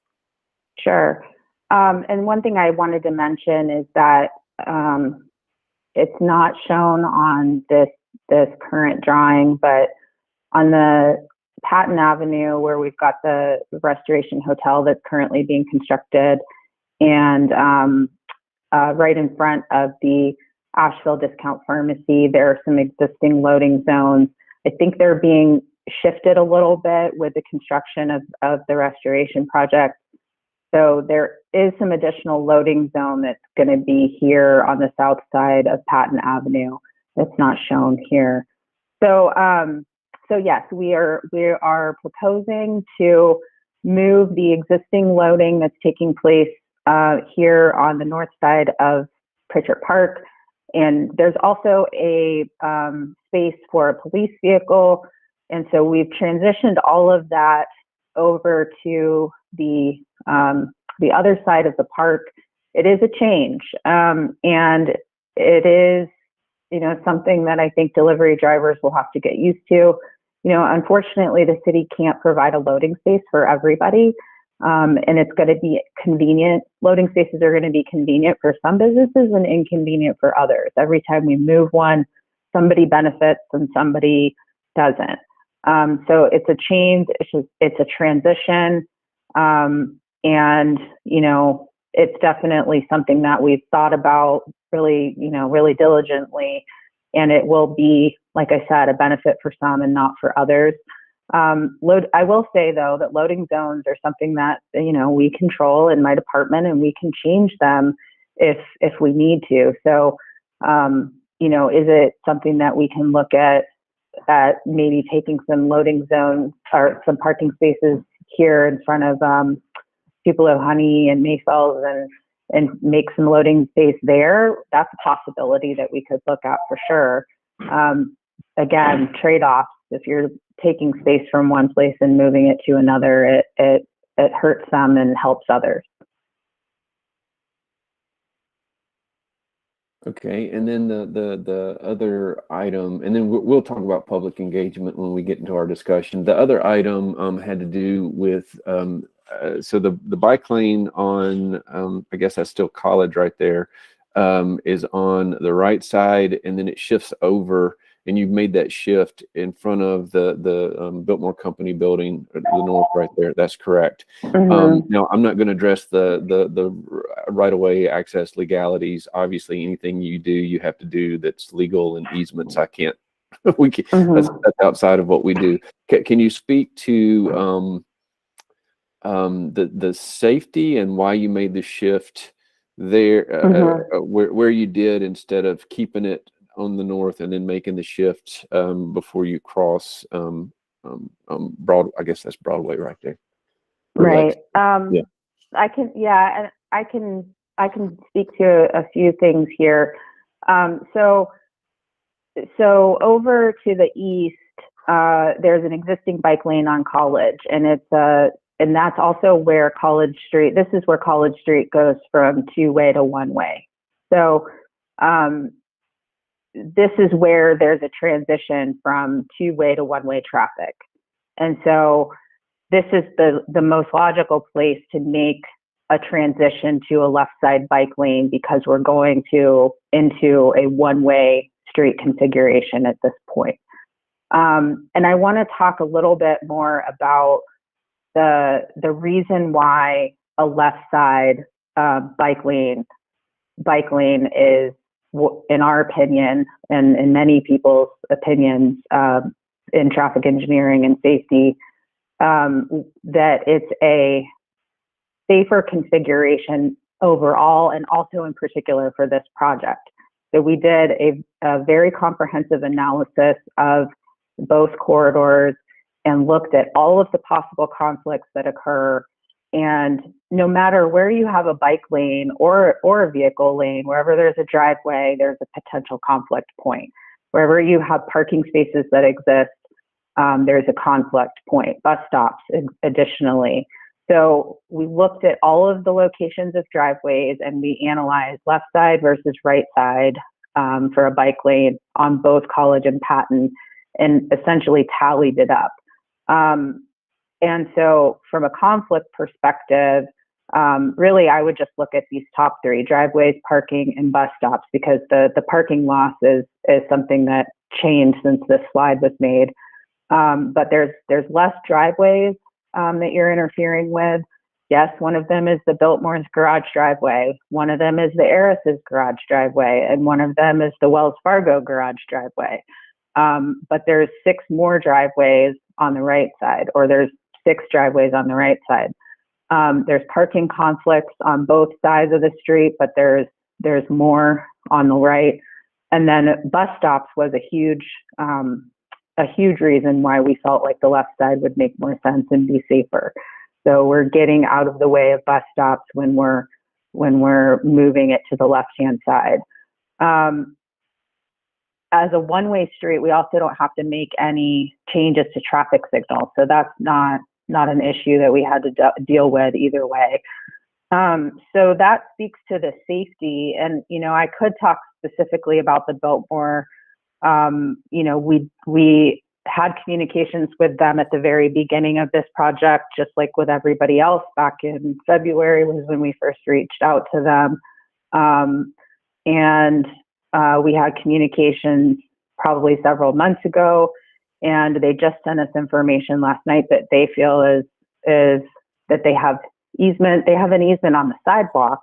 Sure. And one thing I wanted to mention is that it's not shown on this current drawing, but on the Patton Avenue, where we've got the Restoration Hotel that's currently being constructed, and right in front of the Asheville Discount Pharmacy, there are some existing loading zones. I think they're being shifted a little bit with the construction of the restoration project. So there is some additional loading zone that's going to be here on the south side of Patton Avenue that's not shown here. So yes, we are proposing to move the existing loading that's taking place here on the north side of Pritchard Park, and there's also a space for a police vehicle, and so we've transitioned all of that over to the other side of the park. It is a change, and it is something that I think delivery drivers will have to get used to. Unfortunately, the city can't provide a loading space for everybody, and it's going to be convenient. Loading spaces are going to be convenient for some businesses and inconvenient for others. Every time we move one, somebody benefits and somebody doesn't. So it's a change. It's a transition, and it's definitely something that we've thought about really diligently. And it will be, like I said, a benefit for some and not for others. I will say, though, that loading zones are something that, we control in my department, and we can change them if we need to. So, is it something that we can look at maybe taking some loading zones or some parking spaces here in front of Tupelo Honey and Mayfels and make some loading space there? That's a possibility that we could look at for sure. Again, trade-offs. If you're taking space from one place and moving it to another, it hurts some and helps others. Okay, and then the other item, and then we'll talk about public engagement when we get into our discussion. The other item had to do with so the bike lane on I guess that's still College right there, is on the right side, and then it shifts over, and you've made that shift in front of the Biltmore Company building to the north right there. That's correct. Now I'm not going to address the right-of-way access legalities. Obviously, anything you do, you have to do that's legal, and easements I can't. We can, that's outside of what we do. Can you speak to the safety and why you made the shift there, where you did, instead of keeping it on the north and then making the shift before you cross Broadway? I guess that's Broadway right there. Right. Yeah. I can speak to a few things here. So over to the east, there's an existing bike lane on College, and and that's also where College Street. This is where College Street goes from two-way to one-way. So this is where there's a transition from two-way to one-way traffic. And so this is the most logical place to make a transition to a left side bike lane because we're going into a one-way street configuration at this point. And I want to talk a little bit more about the reason why a left side bike lane is, in our opinion, and in many people's opinions in traffic engineering and safety, that it's a safer configuration overall and also in particular for this project. So we did a very comprehensive analysis of both corridors and looked at all of the possible conflicts that occur. And no matter where you have a bike lane or a vehicle lane, wherever there's a driveway, there's a potential conflict point. Wherever you have parking spaces that exist, there's a conflict point. Bus stops, additionally. So we looked at all of the locations of driveways and we analyzed left side versus right side for a bike lane on both College and Patton, and essentially tallied it up. And so from a conflict perspective, really I would just look at these top three: driveways, parking, and bus stops, because the parking loss is something that changed since this slide was made. But there's less driveways that you're interfering with. Yes, one of them is the Biltmore's garage driveway. One of them is the Eris's garage driveway, and one of them is the Wells Fargo garage driveway. But there's 6 more driveways on the right side, or there's 6 driveways on the right side. There's parking conflicts on both sides of the street, but there's more on the right. And then bus stops was a huge reason why we felt like the left side would make more sense and be safer. So we're getting out of the way of bus stops when we're moving it to the left-hand side. As a one-way street, we also don't have to make any changes to traffic signals. So that's not an issue that we had to deal with either way. So that speaks to the safety. And, I could talk specifically about the Biltmore. We had communications with them at the very beginning of this project, just like with everybody else. Back in February was when we first reached out to them. And we had communications probably several months ago, and they just sent us information last night that they feel is that they have easement. They have an easement on the sidewalk,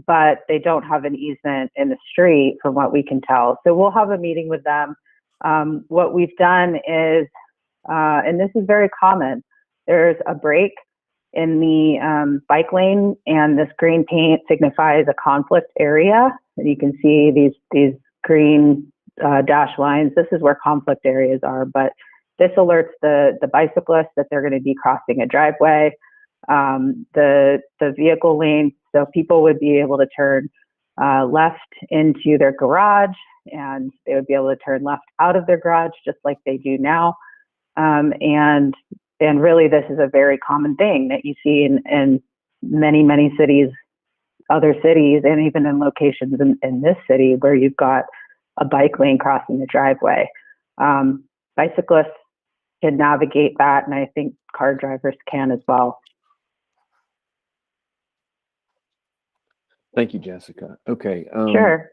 but they don't have an easement in the street from what we can tell. So we'll have a meeting with them. What we've done is, and this is very common, there's a break in the bike lane, and this green paint signifies a conflict area. And you can see these green dash lines. This is where conflict areas are, but this alerts the bicyclists that they're going to be crossing a driveway. The vehicle lane, so people would be able to turn left into their garage, and they would be able to turn left out of their garage just like they do now. And really, this is a very common thing that you see in many cities, other cities, and even in locations in this city where you've got a bike lane crossing the driveway. Bicyclists can navigate that, and I think car drivers can as well. Thank you, Jessica. Okay. Sure.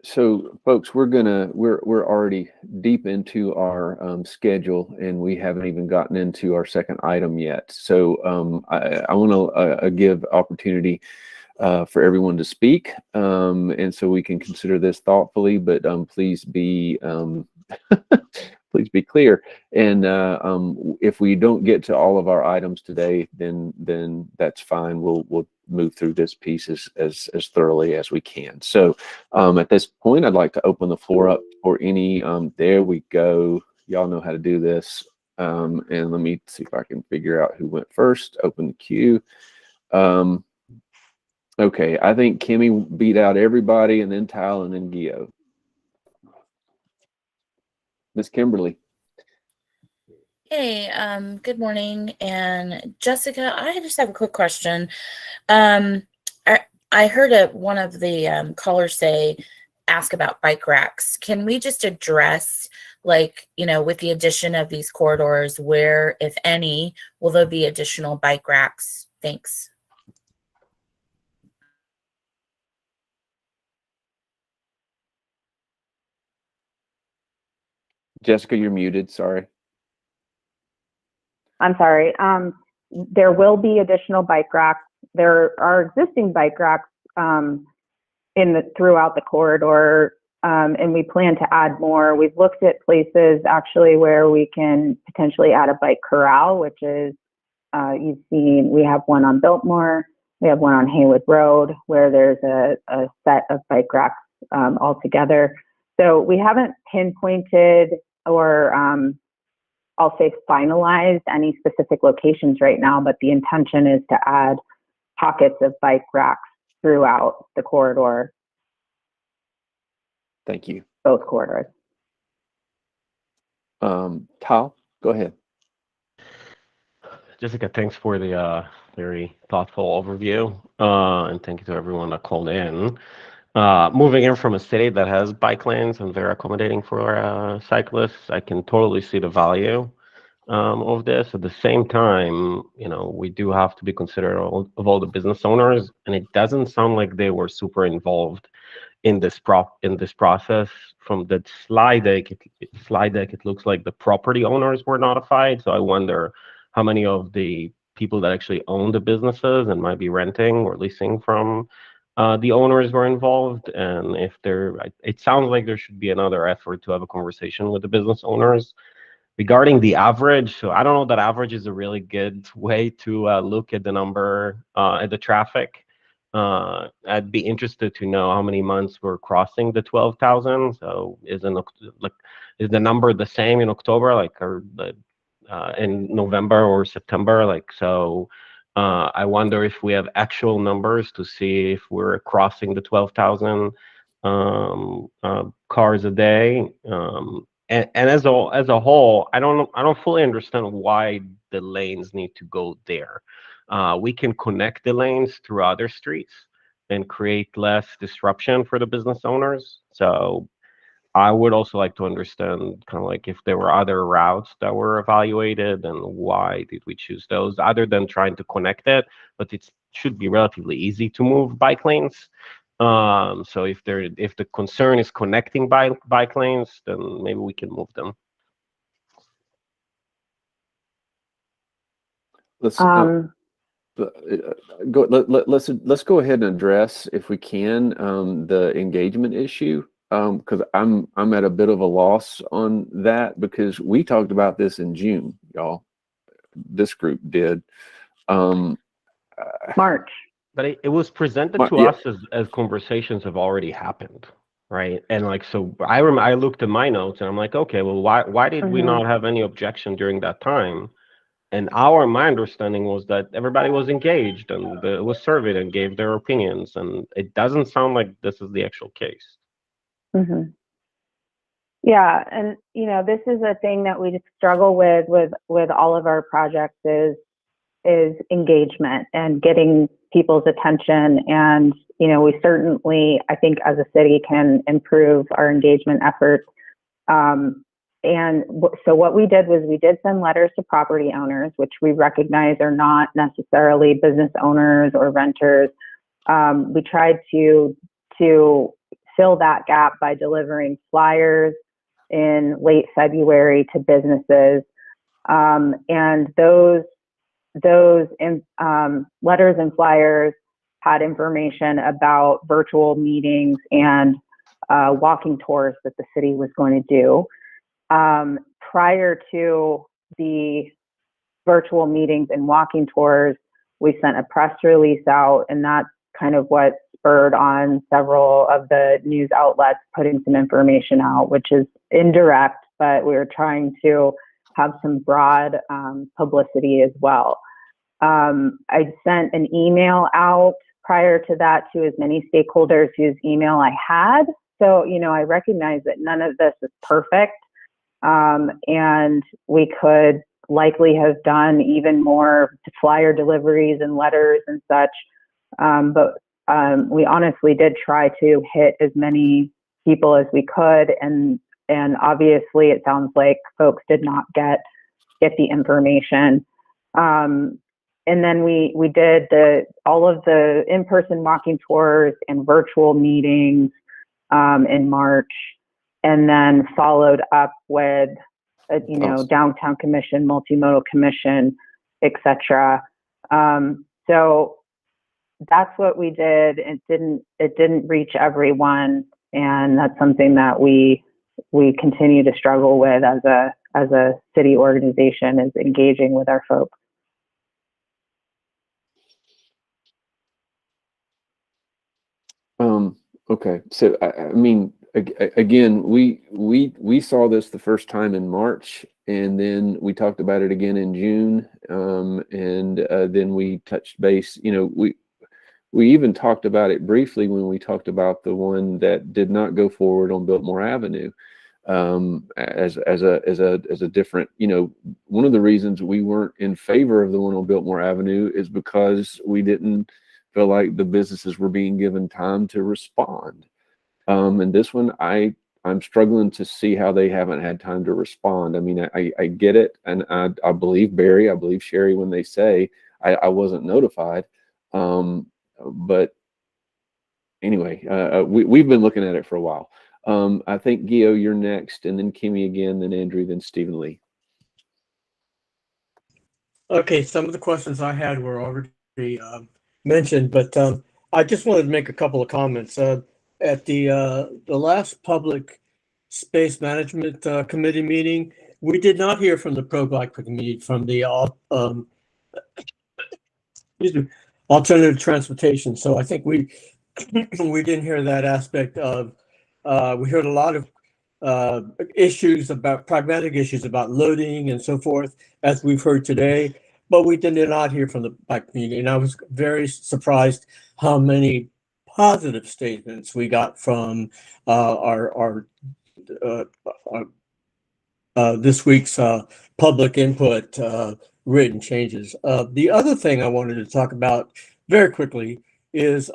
So, folks, we're already deep into our schedule, and we haven't even gotten into our second item yet. So, I want to give opportunity for everyone to speak, and so we can consider this thoughtfully. But please be please be clear. And if we don't get to all of our items today, then that's fine. We'll move through this piece as thoroughly as we can. So at this point, I'd like to open the floor up for any, there we go. Y'all know how to do this. And let me see if I can figure out who went first. Open the queue. Okay, I think Kimmy beat out everybody, and then Tal, and then Gio. Miss Kimberly. Hey, good morning. And Jessica, I just have a quick question. I heard one of the callers ask about bike racks. Can we just address, like, with the addition of these corridors, where, if any, will there be additional bike racks? Thanks. Jessica, you're muted. Sorry. I'm sorry. There will be additional bike racks. There are existing bike racks throughout the corridor, and we plan to add more. We've looked at places actually where we can potentially add a bike corral, which is you've seen. We have one on Biltmore. We have one on Haywood Road where there's a set of bike racks all together. So we haven't pinpointed or I'll say finalized any specific locations right now, but the intention is to add pockets of bike racks throughout the corridor. Thank you. Both corridors. Kyle, go ahead. Jessica, thanks for the very thoughtful overview, and thank you to everyone that called in. Moving in from a city that has bike lanes and very accommodating for cyclists, I can totally see the value of this. At the same time, we do have to be considerate of all the business owners, and it doesn't sound like they were super involved in this process. From the slide deck, it looks like the property owners were notified. So I wonder how many of the people that actually own the businesses and might be renting or leasing from the owners were involved. And if it sounds like there should be another effort to have a conversation with the business owners regarding the average. So I don't know that average is a really good way to look at the number, at the traffic. I'd be interested to know how many months we're crossing the 12,000. So is the number the same in October, or in November or September? I wonder if we have actual numbers to see if we're crossing the 12,000 cars a day. And as a whole, I don't fully understand why the lanes need to go there. We can connect the lanes through other streets and create less disruption for the business owners. So I would also like to understand if there were other routes that were evaluated and why did we choose those, other than trying to connect it. But it should be relatively easy to move bike lanes. So if the concern is connecting bike lanes, then maybe we can move them. Let's go ahead and address, if we can, the engagement issue, because I'm at a bit of a loss on that, because we talked about this in June, y'all. This group did. March. But it was presented to us as conversations have already happened, right? And so I looked at my notes and I'm like, okay, well, why did we not have any objection during that time? And my understanding was that everybody was engaged and was surveyed and gave their opinions, and it doesn't sound like this is the actual case. Mm-hmm. Yeah, and this is a thing that we just struggle with all of our projects is engagement and getting people's attention. And we certainly, I think, as a city, can improve our engagement efforts. So what we did was we did send letters to property owners, which we recognize are not necessarily business owners or renters. We tried to fill that gap by delivering flyers in late February to businesses. And those letters and flyers had information about virtual meetings and walking tours that the city was going to do. Prior to the virtual meetings and walking tours, we sent a press release out, and that's kind of what spurred on several of the news outlets putting some information out, which is indirect, but we were trying to have some broad publicity as well. I sent an email out prior to that to as many stakeholders whose email I had. So, I recognize that none of this is perfect. And we could likely have done even more flyer deliveries and letters and such. But we honestly did try to hit as many people as we could, and obviously it sounds like folks did not get the information. And then we did all of the in-person walking tours and virtual meetings in March, and then followed up with downtown commission, multimodal commission, etc. So that's what we did. It didn't reach everyone, and that's something that we continue to struggle with as a city organization, is engaging with our folks. Okay, so I mean, again, we saw this the first time in March, and then we talked about it again in June, and then we touched base. We even talked about it briefly when we talked about the one that did not go forward on Biltmore Avenue, as a different. One of the reasons we weren't in favor of the one on Biltmore Avenue is because we didn't feel like the businesses were being given time to respond. And this one, I'm struggling to see how they haven't had time to respond. I mean, I get it, and I believe Barry, I believe Sherry when they say I wasn't notified. But anyway, we've been looking at it for a while. I think Gio, you're next, and then Kimmy again, then Andrew, then Stephen Lee. Okay, some of the questions I had were already mentioned, but I just wanted to make a couple of comments. At the last public space management committee meeting, we did not hear from the pro-bike committee, from the alternative transportation. So I think we didn't hear that aspect of. We heard a lot of pragmatic issues about loading and so forth, as we've heard today. But we did not hear from the bike community, and I was very surprised how many positive statements we got from our this week's public input written changes. The other thing I wanted to talk about very quickly is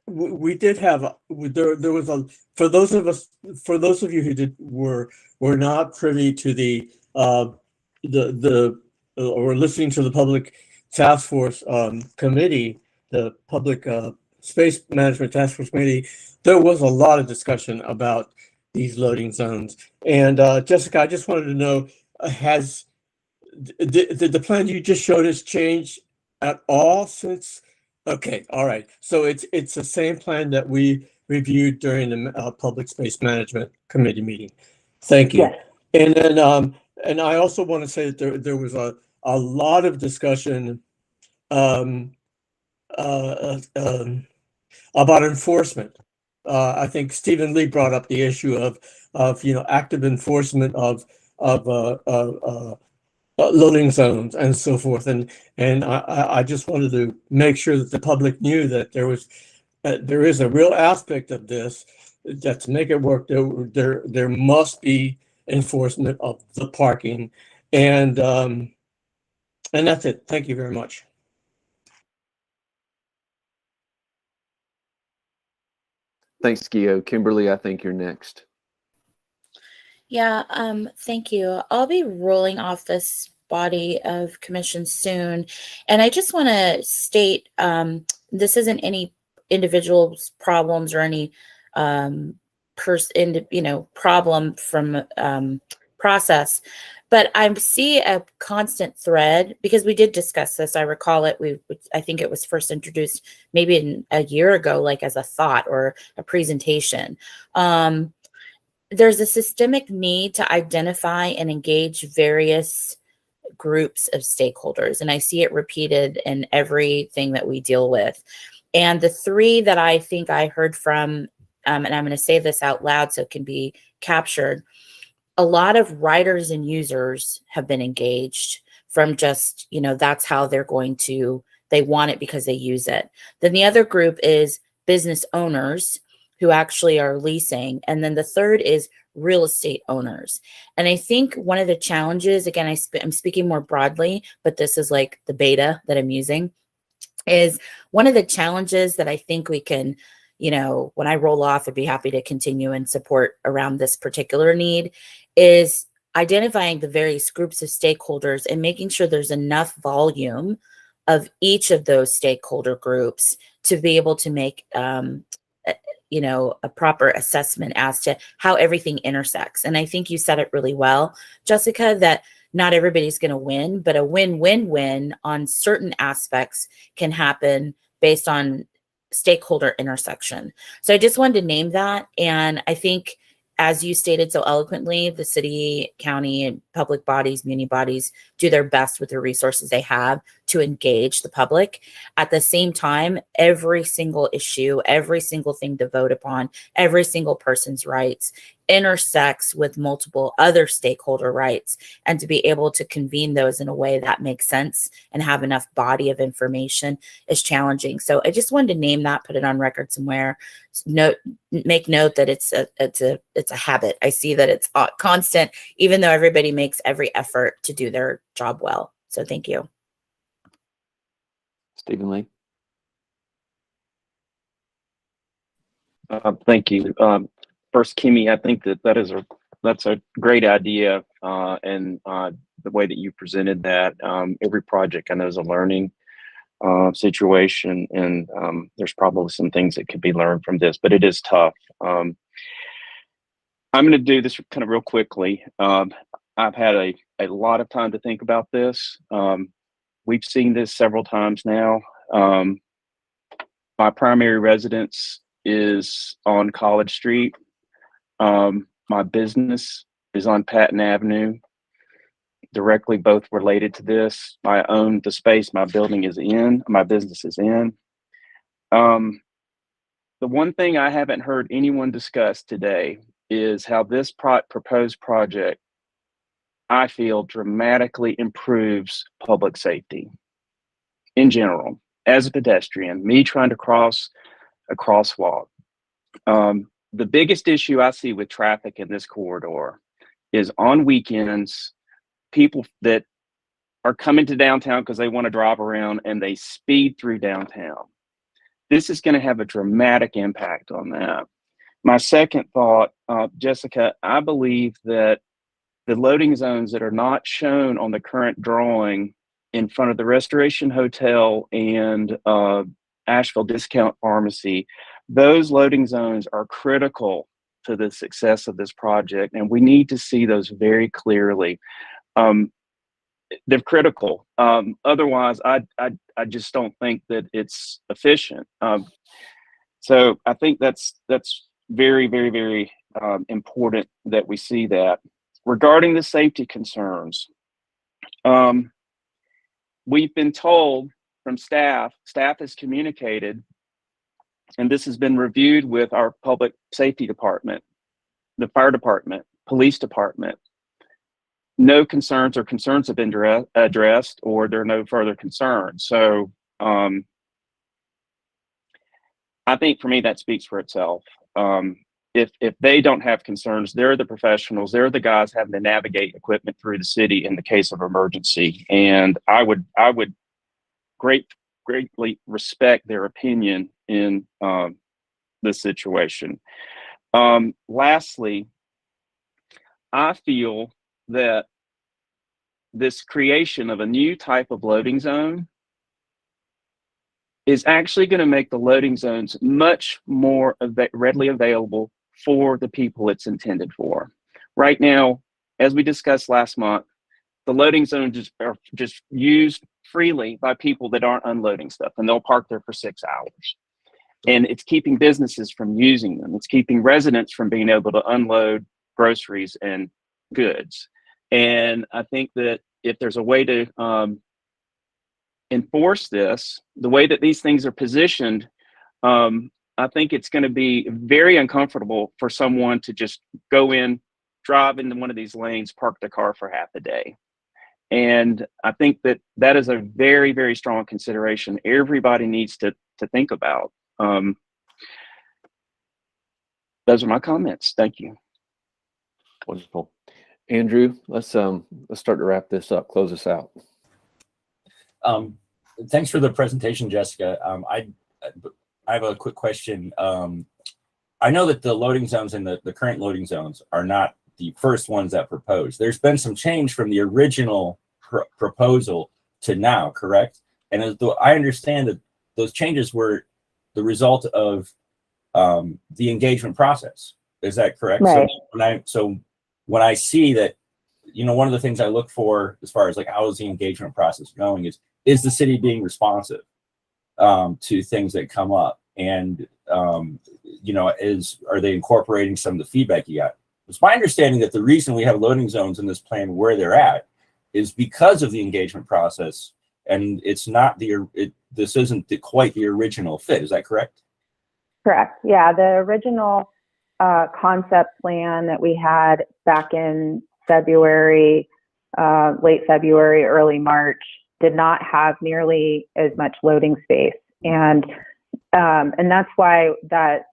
we did have there was a for those of you who were not privy to the or listening to the public task force committee, the public space management task force committee, there was a lot of discussion about these loading zones. And Jessica, I just wanted to know, did the plan you just showed us change at all since? Okay, all right. So it's the same plan that we reviewed during the public space management committee meeting. Thank you. Yes. And then and I also want to say that there was a lot of discussion about enforcement. I think Stephen Lee brought up the issue of active enforcement of loading zones and so forth, and I just wanted to make sure that the public knew that there is a real aspect of this, that to make it work, there must be enforcement of the parking, and that's it. Thank you very much. Thanks, Gio. Kimberly, I think you're next. Yeah, thank you. I'll be rolling off this body of commission soon. And I just want to state, this isn't any individual's problems or any problem from process, but I see a constant thread, because we did discuss this. I recall it. I think it was first introduced maybe a year ago, like as a thought or a presentation. There's a systemic need to identify and engage various groups of stakeholders, and I see it repeated in everything that we deal with. And the three that I think I heard from, and I'm going to say this out loud so it can be captured, a lot of riders and users have been engaged from just, that's how they want it because they use it. Then the other group is business owners who actually are leasing. And then the third is real estate owners. And I think one of the challenges, again, I'm speaking more broadly, but this is like the beta that I'm using. is one of the challenges that I think we can, you know, when I roll off, I'd be happy to continue and support around this particular need, is identifying the various groups of stakeholders and making sure there's enough volume of each of those stakeholder groups to be able to make you know, a proper assessment as to how everything intersects. And I think you said it really well, Jessica, that not everybody's going to win, but a win-win-win on certain aspects can happen based on stakeholder intersection. So I just wanted to name that. And I think, as you stated so eloquently, the city, county, and public bodies, muni bodies do their best with the resources they have to engage the public. At the same time, every single issue, every single thing to vote upon, every single person's rights intersects with multiple other stakeholder rights, and to be able to convene those in a way that makes sense and have enough body of information is challenging. So I just wanted to name that, put it on record somewhere. Make note that it's a habit. I see that it's constant, even though everybody makes every effort to do their job well. So thank you. Stephen Lee. Thank you. First, Kimmy, I think that's a great idea, and the way that you presented that. Every project I know is a learning situation, and there's probably some things that could be learned from this, but it is tough. I'm going to do this kind of real quickly. I've had a lot of time to think about this. We've seen this several times now. My primary residence is on College Street. My business is on Patton Avenue, directly both related to this. I own the space my building is in, my business is in. The one thing I haven't heard anyone discuss today is how this proposed project, I feel, dramatically improves public safety in general. As a pedestrian, me trying to cross a crosswalk, the biggest issue I see with traffic in this corridor is on weekends, people that are coming to downtown because they want to drive around and they speed through downtown. This is going to have a dramatic impact on that. My second thought, Jessica, I believe that the loading zones that are not shown on the current drawing in front of the Restoration Hotel and Asheville Discount Pharmacy, those loading zones are critical to the success of this project, and we need to see those very clearly. They're critical. Otherwise, I just don't think that it's efficient. So I think that's very, very, very important that we see that. Regarding the safety concerns, we've been told from staff has communicated, and this has been reviewed with our public safety department, the fire department, police department. No concerns have been addressed, or there are no further concerns. So I think for me that speaks for itself. If they don't have concerns, they're the professionals, they're the guys having to navigate equipment through the city in the case of emergency. And I would greatly respect their opinion in this situation. Lastly, I feel that this creation of a new type of loading zone is actually going to make the loading zones much more readily available for the people it's intended for. Right now, as we discussed last month, the loading zones are just used freely by people that aren't unloading stuff, and they'll park there for 6 hours. And it's keeping businesses from using them. It's keeping residents from being able to unload groceries and goods. And I think that if there's a way to enforce this, the way that these things are positioned, I think it's going to be very uncomfortable for someone to just go in, drive into one of these lanes, park the car for half a day. And I think that that is a very, very strong consideration everybody needs to think about. Those are my comments. Thank you. Wonderful. Andrew, let's start to wrap this up, close us out. Thanks for the presentation, Jessica. I have a quick question. I know that the loading zones and the current loading zones are not the first ones that proposed. There's been some change from the original proposal to now, correct? And as though I understand that those changes were the result of the engagement process. Is that correct? Right. So when I see that, you know, one of the things I look for as far as like how is the engagement process going is the city being responsive to things that come up, and you know, are they incorporating some of the feedback you got? It's my understanding that the reason we have loading zones in this plan where they're at is because of the engagement process, and it's not this isn't quite the original fit. Is that correct? Correct. Yeah, the original concept plan that we had back in February, late February, early March, did not have nearly as much loading space, and that's why that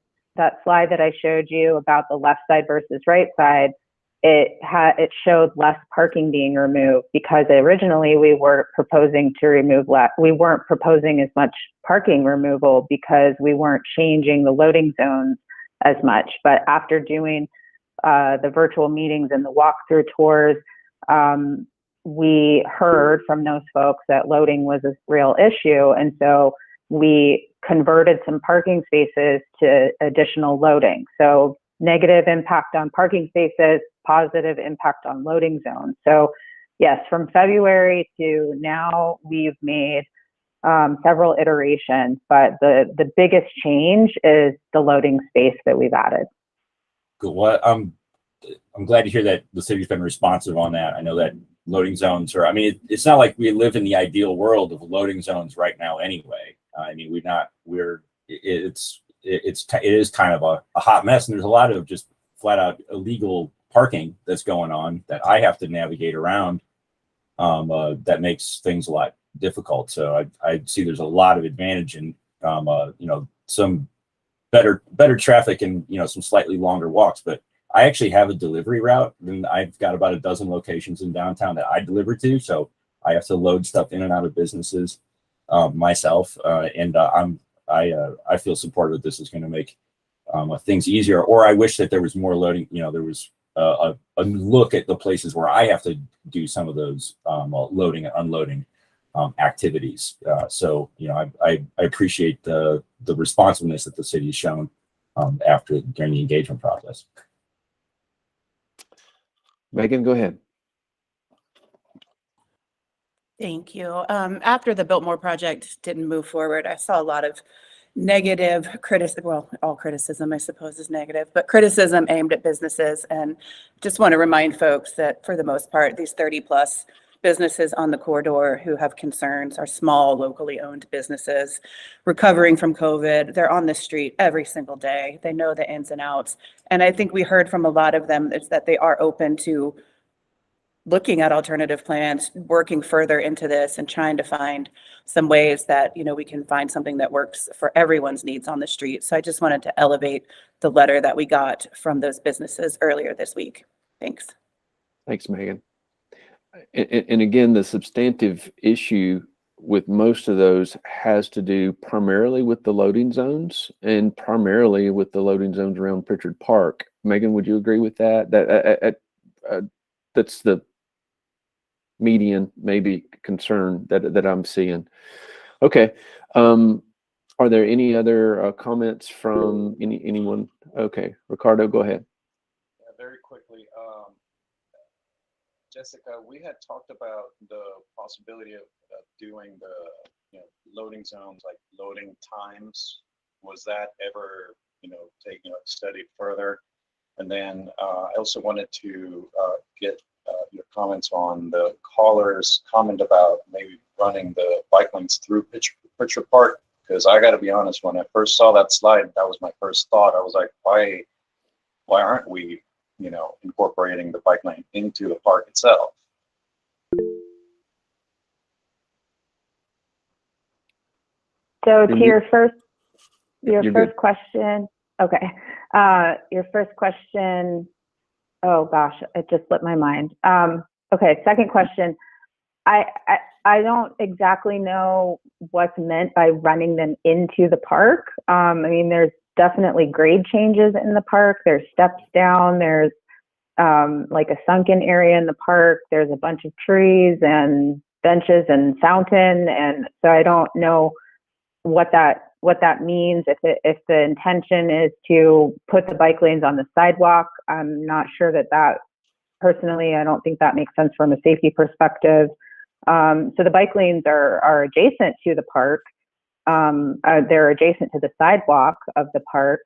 slide that I showed you about the left side versus right side, it showed less parking being removed, because originally we were proposing to remove less. We weren't proposing as much parking removal because we weren't changing the loading zones as much. But after doing the virtual meetings and the walkthrough tours, we heard from those folks that loading was a real issue, and so we converted some parking spaces to additional loading. So negative impact on parking spaces, positive impact on loading zones. So yes, from February to now, we've made several iterations, but the biggest change is the loading space that we've added. Good. Well, I'm glad to hear that the city's been responsive on that. I know that loading zones are, I mean, it's not like we live in the ideal world of loading zones right now anyway. I mean, it is kind of a hot mess, and there's a lot of just flat out illegal parking that's going on that I have to navigate around. That makes things a lot difficult. So I see there's a lot of advantage in, you know, some better traffic and, you know, some slightly longer walks. But I actually have a delivery route, and I've got about a dozen locations in downtown that I deliver to. So I have to load stuff in and out of businesses myself, and I feel supportive that this is going to make things easier. Or I wish that there was more loading. You know, there was a look at the places where I have to do some of those loading and unloading activities. So, you know, I appreciate the responsiveness that the city has shown during the engagement process. Megan, go ahead. Thank you. After the Biltmore project didn't move forward, I saw a lot of negative criticism. Well, all criticism, I suppose, is negative, but criticism aimed at businesses. And just want to remind folks that for the most part, these 30+ businesses on the corridor who have concerns are small, locally owned businesses recovering from COVID. They're on the street every single day. They know the ins and outs. And I think we heard from a lot of them is that they are open to looking at alternative plans, working further into this and trying to find some ways that, you know, we can find something that works for everyone's needs on the street. So I just wanted to elevate the letter that we got from those businesses earlier this week. Thanks. Thanks, Megan. And again, the substantive issue with most of those has to do primarily with the loading zones and primarily with the loading zones around Pritchard Park. Megan, would you agree with that? That's the median maybe concern that I'm seeing. Okay. Are there any other comments from anyone? Okay, Ricardo, go ahead. Yeah, very quickly. Jessica, we had talked about the possibility of doing the loading zones, like loading times. Was that ever studied further? And then I also wanted to get your comments on the caller's comment about maybe running the bike lanes through Pritchard Park. Because I got to be honest, when I first saw that slide, that was my first thought. I was like, why aren't we, incorporating the bike lane into the park itself? So to your first question, okay. Your first question, oh gosh, it just slipped my mind. Okay, second question. I don't exactly know what's meant by running them into the park. I mean, there's definitely grade changes in the park. There's steps down. There's like a sunken area in the park. There's a bunch of trees and benches and fountain. And so I don't know what that means. If the intention is to put the bike lanes on the sidewalk, I'm not sure that personally, I don't think that makes sense from a safety perspective. So the bike lanes are adjacent to the park. They're adjacent to the sidewalk of the park,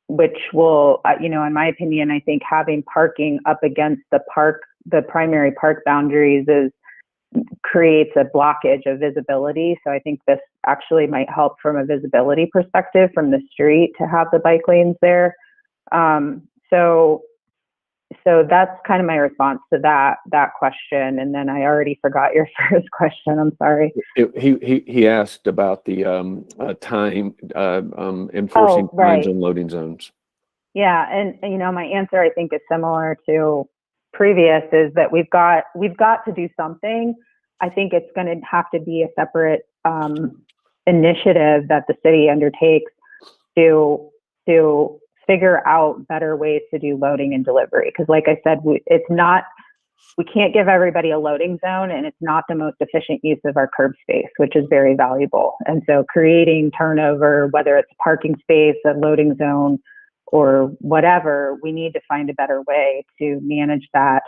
which will, in my opinion, I think having parking up against the primary park boundaries creates a blockage of visibility. So I think this actually might help from a visibility perspective from the street to have the bike lanes there. So that's kind of my response to that question. And then I already forgot your first question. I'm sorry. He asked about the time enforcing times and loading zones. Yeah, and my answer I think is similar to previous, is that we've got to do something. I think it's going to have to be a separate initiative that the city undertakes to figure out better ways to do loading and delivery. Because like I said, we can't give everybody a loading zone, and it's not the most efficient use of our curb space, which is very valuable. And so creating turnover, whether it's parking space, a loading zone, or whatever, we need to find a better way to manage that.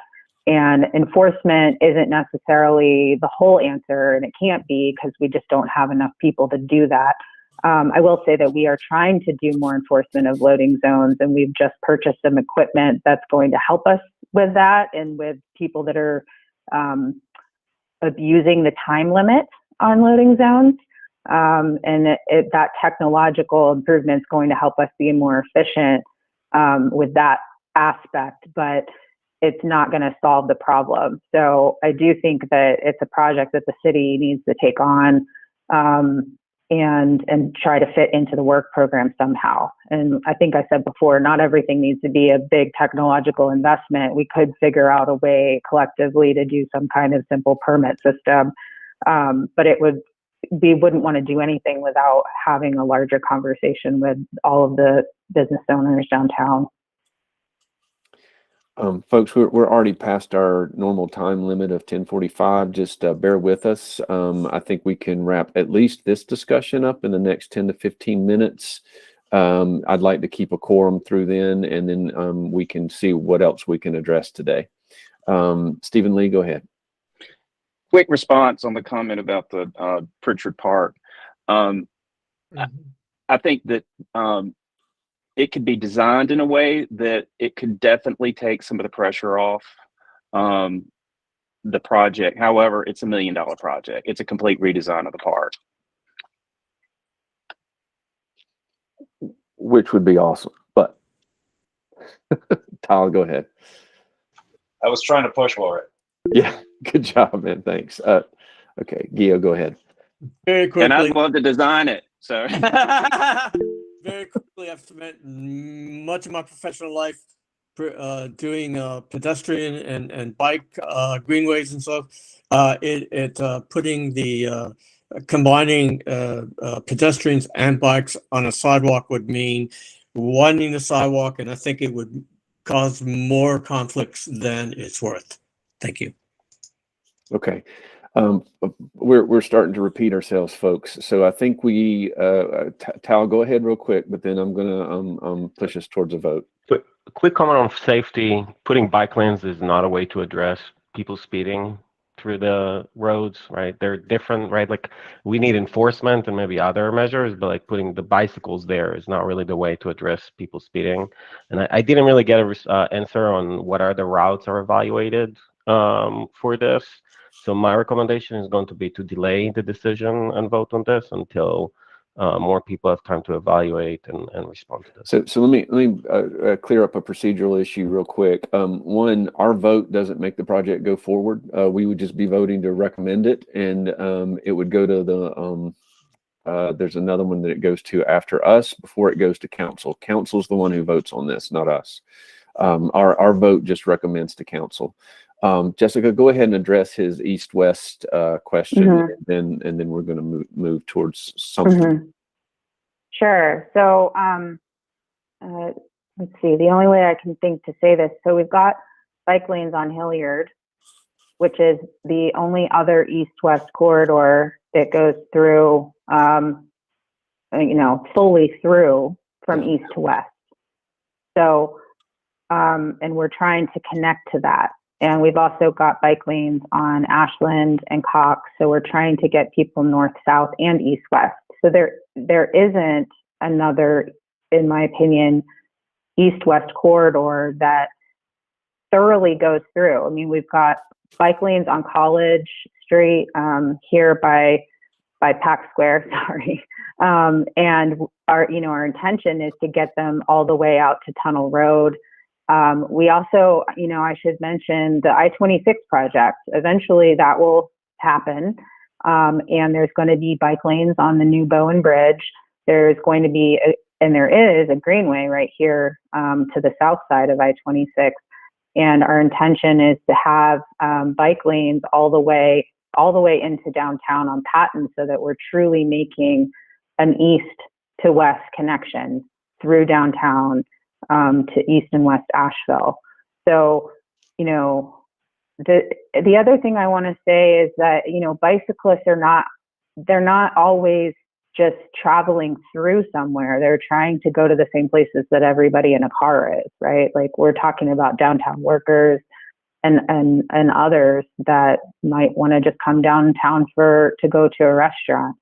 And enforcement isn't necessarily the whole answer, and it can't be, because we just don't have enough people to do that. I will say that we are trying to do more enforcement of loading zones, and we've just purchased some equipment that's going to help us with that, and with people that are abusing the time limit on loading zones. And that technological improvement is going to help us be more efficient with that aspect, but it's not going to solve the problem. So I do think that it's a project that the city needs to take on and try to fit into the work program somehow. And I think I said before, not everything needs to be a big technological investment. We could figure out a way collectively to do some kind of simple permit system, but we wouldn't want to do anything without having a larger conversation with all of the business owners downtown. Folks, we're already past our normal time limit of 10:45. Just bear with us. I think we can wrap at least this discussion up in the next 10 to 15 minutes. I'd like to keep a quorum through then, and then we can see what else we can address today. Stephen Lee, go ahead. Quick response on the comment about the Pritchard Park. I think that it could be designed in a way that it could definitely take some of the pressure off the project. However, it's $1 million project. It's a complete redesign of the park. Which would be awesome, but Tyler, go ahead. I was trying to push for it. Yeah, good job, man. Thanks. Okay, Gio, go ahead. Very quickly. And I'd love to design it. So very quickly, I've spent much of my professional life doing pedestrian and bike greenways and stuff. Putting the combining pedestrians and bikes on a sidewalk would mean widening the sidewalk, and I think it would cause more conflicts than it's worth. Thank you. Okay. We're starting to repeat ourselves, folks. So I think Tal, go ahead real quick, but then I'm gonna push us towards a vote. Quick comment on safety. Putting bike lanes is not a way to address people speeding through the roads, right? They're different, right? Like, we need enforcement and maybe other measures, but like putting the bicycles there is not really the way to address people speeding. And I didn't really get an answer on what other routes are evaluated for this. So my recommendation is going to be to delay the decision and vote on this until more people have time to evaluate and respond to this. So let me clear up a procedural issue real quick. One, our vote doesn't make the project go forward. We would just be voting to recommend it, and it would go to the there's another one that it goes to after us before it goes to council. Council's the one who votes on this, not us. Our vote just recommends to council. Jessica, go ahead and address his east-west question, Mhm. and then we're going to move towards something. Mhm. Sure. So let's see. The only way I can think to say this. So we've got bike lanes on Hilliard, which is the only other east-west corridor that goes through, fully through from east to west. So, and we're trying to connect to that. And we've also got bike lanes on Ashland and Cox. So we're trying to get people north, south, and east, west. So there isn't another, in my opinion, east-west corridor that thoroughly goes through. I mean, we've got bike lanes on College Street here by Pack Square, sorry. And our intention is to get them all the way out to Tunnel Road. We also, I should mention the I-26 project. Eventually that will happen. And there's going to be bike lanes on the new Bowen Bridge. There's going to be, and there is a greenway right here to the south side of I-26. And our intention is to have bike lanes all the way into downtown on Patton, so that we're truly making an east to west connection through downtown to east and west Asheville. So, the other thing I want to say is that, bicyclists they're not always just traveling through somewhere. They're trying to go to the same places that everybody in a car is, right? Like, we're talking about downtown workers and others that might want to just come downtown to go to a restaurant.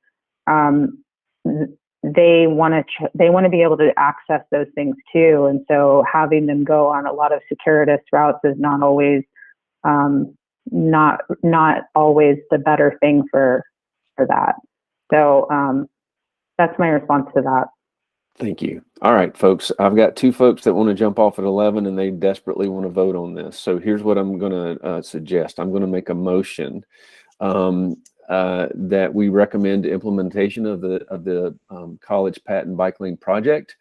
They want to be able to access those things too. And so having them go on a lot of circuitous routes is not always not always the better thing for that. So that's my response to that. Thank you. All right, folks. I've got two folks that want to jump off at 11, and they desperately want to vote on this. So here's what I'm going to suggest. I'm going to make a motion that we recommend implementation of the College Patton Bike Lane project.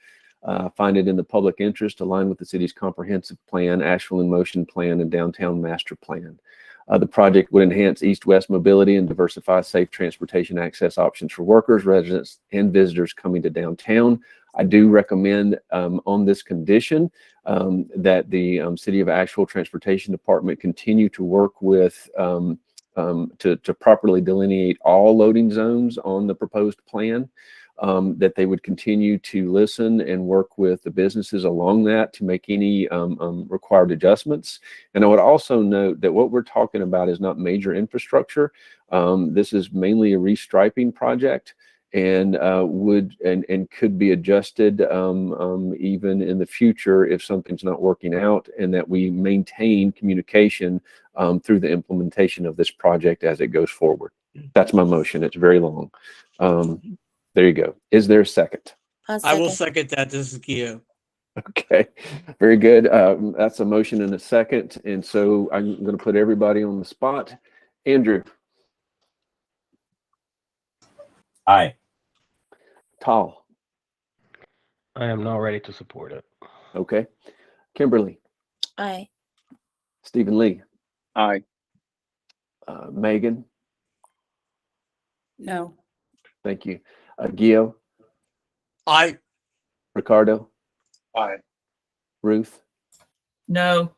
Find it in the public interest, aligned with the city's comprehensive plan, Asheville in Motion plan, and downtown master plan. The project would enhance east-west mobility and diversify safe transportation access options for workers, residents, and visitors coming to downtown. I do recommend on this condition that the City of Asheville Transportation Department continue to work with to properly delineate all loading zones on the proposed plan, that they would continue to listen and work with the businesses along that to make any required adjustments. And I would also note that what we're talking about is not major infrastructure. This is mainly a restriping project, and could be adjusted even in the future if something's not working out, and that we maintain communication through the implementation of this project as it goes forward. That's my motion. It's very long. There you go. Is there a second? I will second that. This is Gio. Okay, very good. That's a motion and a second. And so I'm going to put everybody on the spot. Andrew. Aye. Tal. I am now ready to support it. Okay. Kimberly. Aye. Stephen Lee. Aye. Megan. No. Thank you. Gio. Aye. Ricardo. Aye. Ruth. No.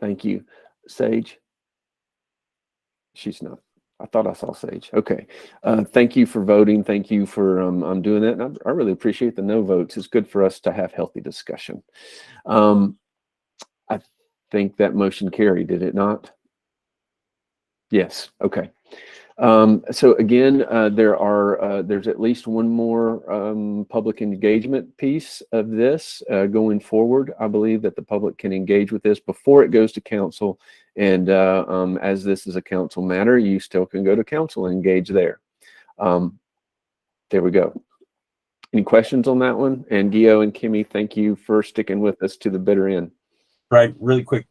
Thank you. Sage. She's not. I thought I saw Sage. Okay. Thank you for voting. Thank you for doing that. And I really appreciate the no votes. It's good for us to have healthy discussion. I think that motion carried, did it not? Yes. Okay. So again, there's at least one more public engagement piece of this going forward. I believe that the public can engage with this before it goes to council. And as this is a council matter, you still can go to council and engage there. There we go. Any questions on that one? And Gio and Kimmy, thank you for sticking with us to the bitter end. Right, really quick.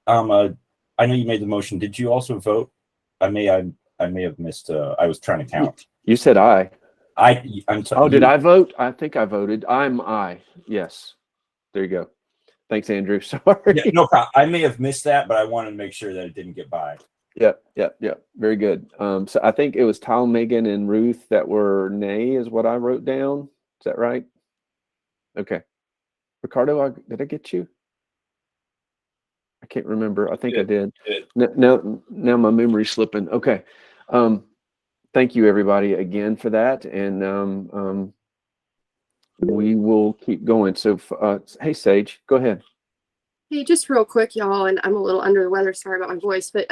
I know you made the motion. Did you also vote? I may have missed. I was trying to count. You said aye. I'm sorry. Oh, did I vote? I think I voted. I'm aye. Yes. There you go. Thanks, Andrew. Sorry. Yeah, no problem. I may have missed that, but I wanted to make sure that it didn't get by. Yep. Very good. So I think it was Tal, Megan, and Ruth that were nay, is what I wrote down. Is that right? Okay. Ricardo, did I get you? I can't remember. I think I did. Now my memory's slipping. Okay. Thank you, everybody, again for that, and we will keep going. So, hey, Sage, go ahead. Hey, just real quick, y'all, and I'm a little under the weather. Sorry about my voice, but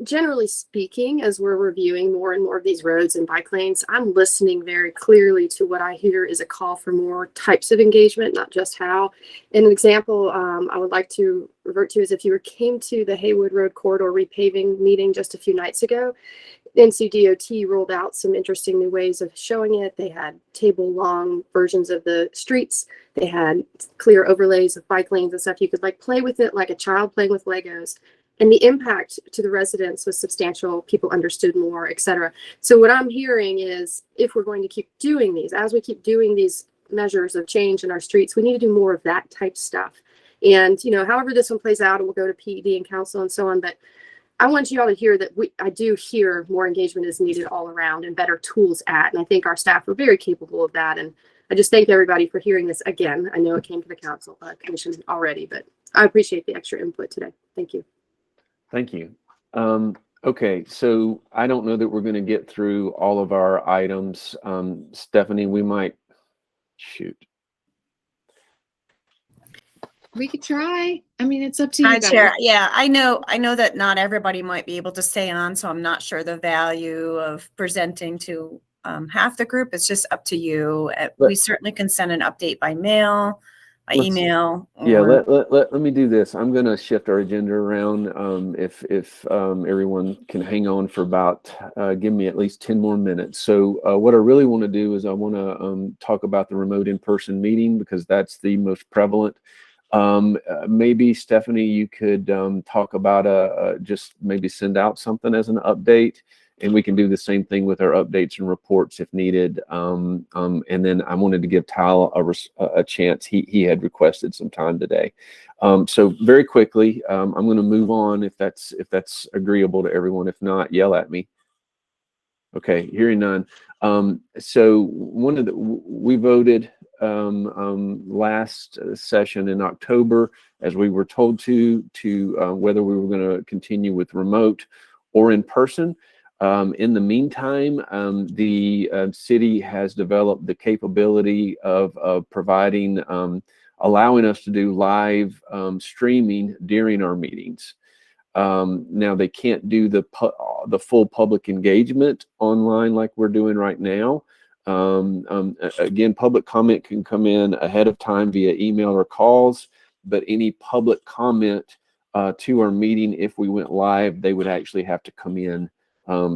generally speaking, as we're reviewing more and more of these roads and bike lanes, I'm listening very clearly to what I hear is a call for more types of engagement, not just how. An example I would like to revert to is if you came to the Haywood Road Corridor repaving meeting just a few nights ago, NCDOT rolled out some interesting new ways of showing it. They had table-long versions of the streets. They had clear overlays of bike lanes and stuff. You could like play with it like a child playing with Legos. And the impact to the residents was substantial. People understood more, et cetera. So what I'm hearing is if we're going to keep doing these, as we keep doing these measures of change in our streets, we need to do more of that type stuff. And, you know, however this one plays out, it will go to PED and council and so on. But I want you all to hear that I do hear more engagement is needed all around and better tools at. And I think our staff are very capable of that. And I just thank everybody for hearing this again. I know it came to the council commission already, but I appreciate the extra input today. Thank you. Thank you. Okay, so I don't know that we're going to get through all of our items. Stephanie, we might shoot. We could try. I mean, it's up to you Hi, guys. Chair. Yeah, I know that not everybody might be able to stay on, so I'm not sure the value of presenting to half the group. It's just up to you. We certainly can send an update by mail, by email. Yeah, or- let me do this. I'm going to shift our agenda around. If everyone can hang on for about, give me at least 10 more minutes. So what I really want to do is I want to talk about the remote in-person meeting because that's the most prevalent. Maybe Stephanie, you could talk about just maybe send out something as an update, and we can do the same thing with our updates and reports if needed. And then I wanted to give Tal a chance. He had requested some time today. So very quickly, I'm going to move on if that's agreeable to everyone. If not, yell at me. Okay, hearing none. So we voted last session in October, as we were told to whether we were going to continue with remote or in person. In the meantime, the city has developed the capability of providing, allowing us to do live streaming during our meetings. Now they can't do the full public engagement online like we're doing right now. Again, public comment can come in ahead of time via email or calls, but any public comment to our meeting, if we went live, they would actually have to come in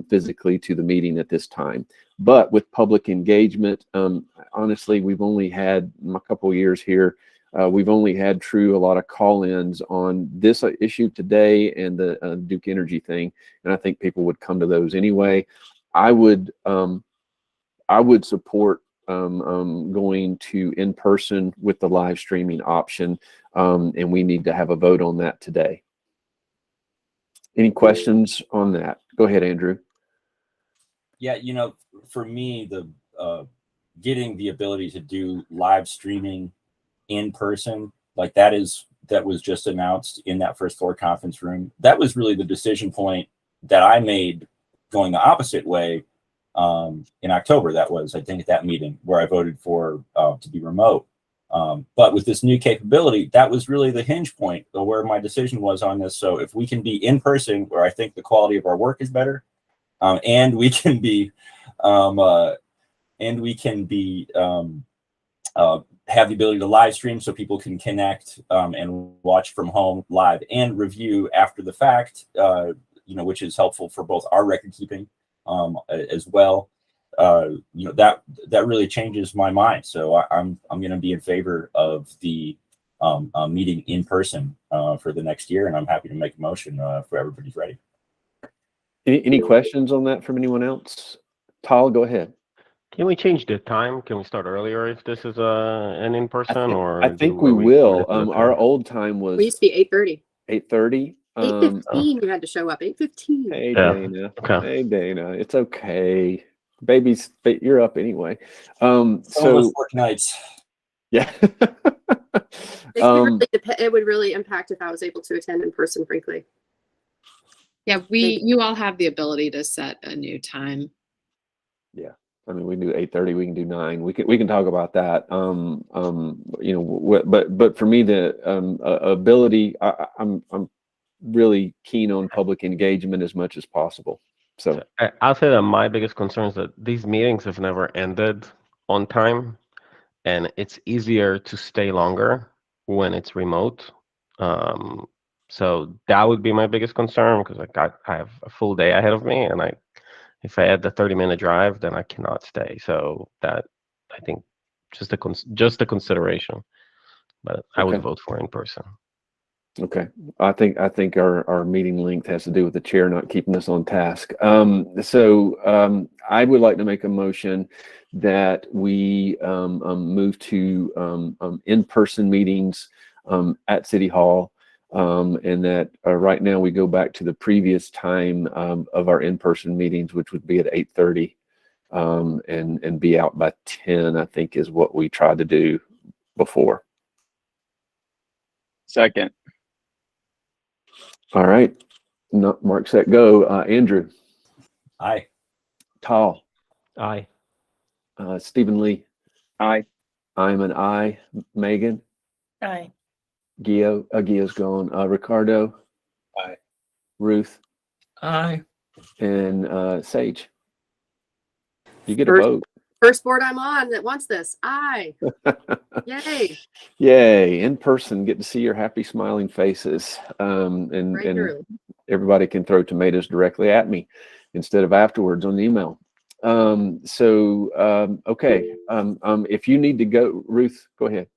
physically to the meeting at this time. But with public engagement, honestly, we've only had a couple of years here. We've only had a lot of call-ins on this issue today and the Duke Energy thing, and I think people would come to those anyway. I would support going to in-person with the live streaming option, and we need to have a vote on that today. Any questions on that? Go ahead, Andrew. Yeah, you know, for me, the getting the ability to do live streaming in person, like that was just announced in that first floor conference room. That was really the decision point that I made going the opposite way in October. That was, I think, at that meeting where I voted for to be remote. But with this new capability, that was really the hinge point of where my decision was on this. So if we can be in person, where I think the quality of our work is better, and we can be have the ability to live stream so people can connect and watch from home live and review after the fact, you know, which is helpful for both our record keeping as well. You know, that really changes my mind. So I'm going to be in favor of the meeting in person for the next year, and I'm happy to make a motion for everybody's ready. Any questions on that from anyone else? Tal, go ahead. Can we change the time? Can we start earlier if this is an in-person, or I think we will. Our old time was We used to be 8:30. 8:30. 8:15 you had to show up. 8:15. Hey, Yeah. Dana. Okay. Hey, Dana. It's okay. Baby's, you're up anyway. Some of us So work nights. yeah. It would really impact if I was able to attend in person, frankly. Yeah, you all have the ability to set a new time. Yeah. I mean, we can do 8:30. We can do 9. We can talk about that. You know, but for me, the ability, I'm really keen on public engagement as much as possible. So I'll say that my biggest concern is that these meetings have never ended on time, and it's easier to stay longer when it's remote. So that would be my biggest concern, because I have a full day ahead of me, and if I add the 30-minute drive, then I cannot stay. So that, I think, just a consideration. But I would Okay. vote for in person. okay, I think our meeting length has to do with the chair not keeping us on task. I would like to make a motion that we move to in-person meetings at City Hall. And that right now we go back to the previous time of our in-person meetings, which would be at 8:30, and be out by 10, I think is what we tried to do before. Second. All right. No, mark, set, go. Andrew. Aye. Tal. Aye. Stephen Lee. Aye. I'm an aye. Megan. Aye. Gio's gone. Ricardo. Aye. Ruth. Aye. And Sage. You get a First- vote. First board I'm on that wants this. Aye. Yay. Yay. In person, get to see your happy, smiling faces. And Regularly. everybody can throw tomatoes directly at me instead of afterwards on the email. Okay. If you need to go, Ruth, go ahead.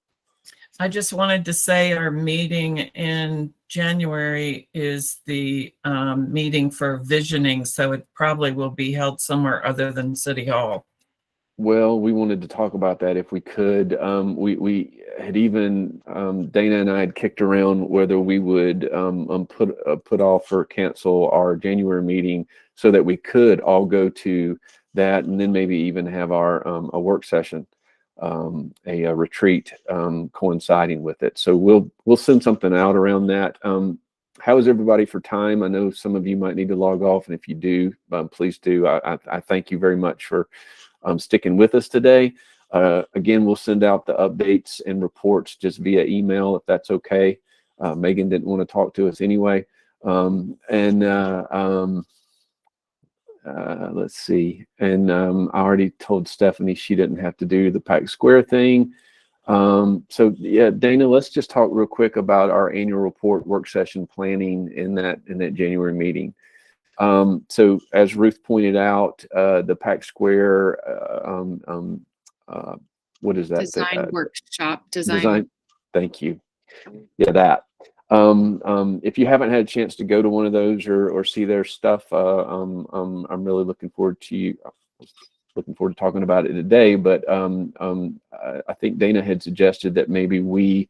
I just wanted to say our meeting in January is the meeting for visioning, so it probably will be held somewhere other than City Hall. Well, we wanted to talk about that if we could. We had even, Dana and I had kicked around whether we would put off or cancel our January meeting so that we could all go to that, and then maybe even have our a work session, a retreat coinciding with it. So we'll send something out around that. How is everybody for time? I know some of you might need to log off, and if you do, please do. I thank you very much for sticking with us today. Again, we'll send out the updates and reports just via email if that's okay. Megan didn't want to talk to us anyway. Let's see. And I already told Stephanie she didn't have to do the Pack Square thing. So yeah, Dana, let's just talk real quick about our annual report work session planning in that January meeting. So as Ruth pointed out, the Pack Square, what is that? Design workshop. Design. Thank you. Yeah, that. If you haven't had a chance to go to one of those or see their stuff, I'm really looking forward to talking about it today. But I think Dana had suggested that maybe we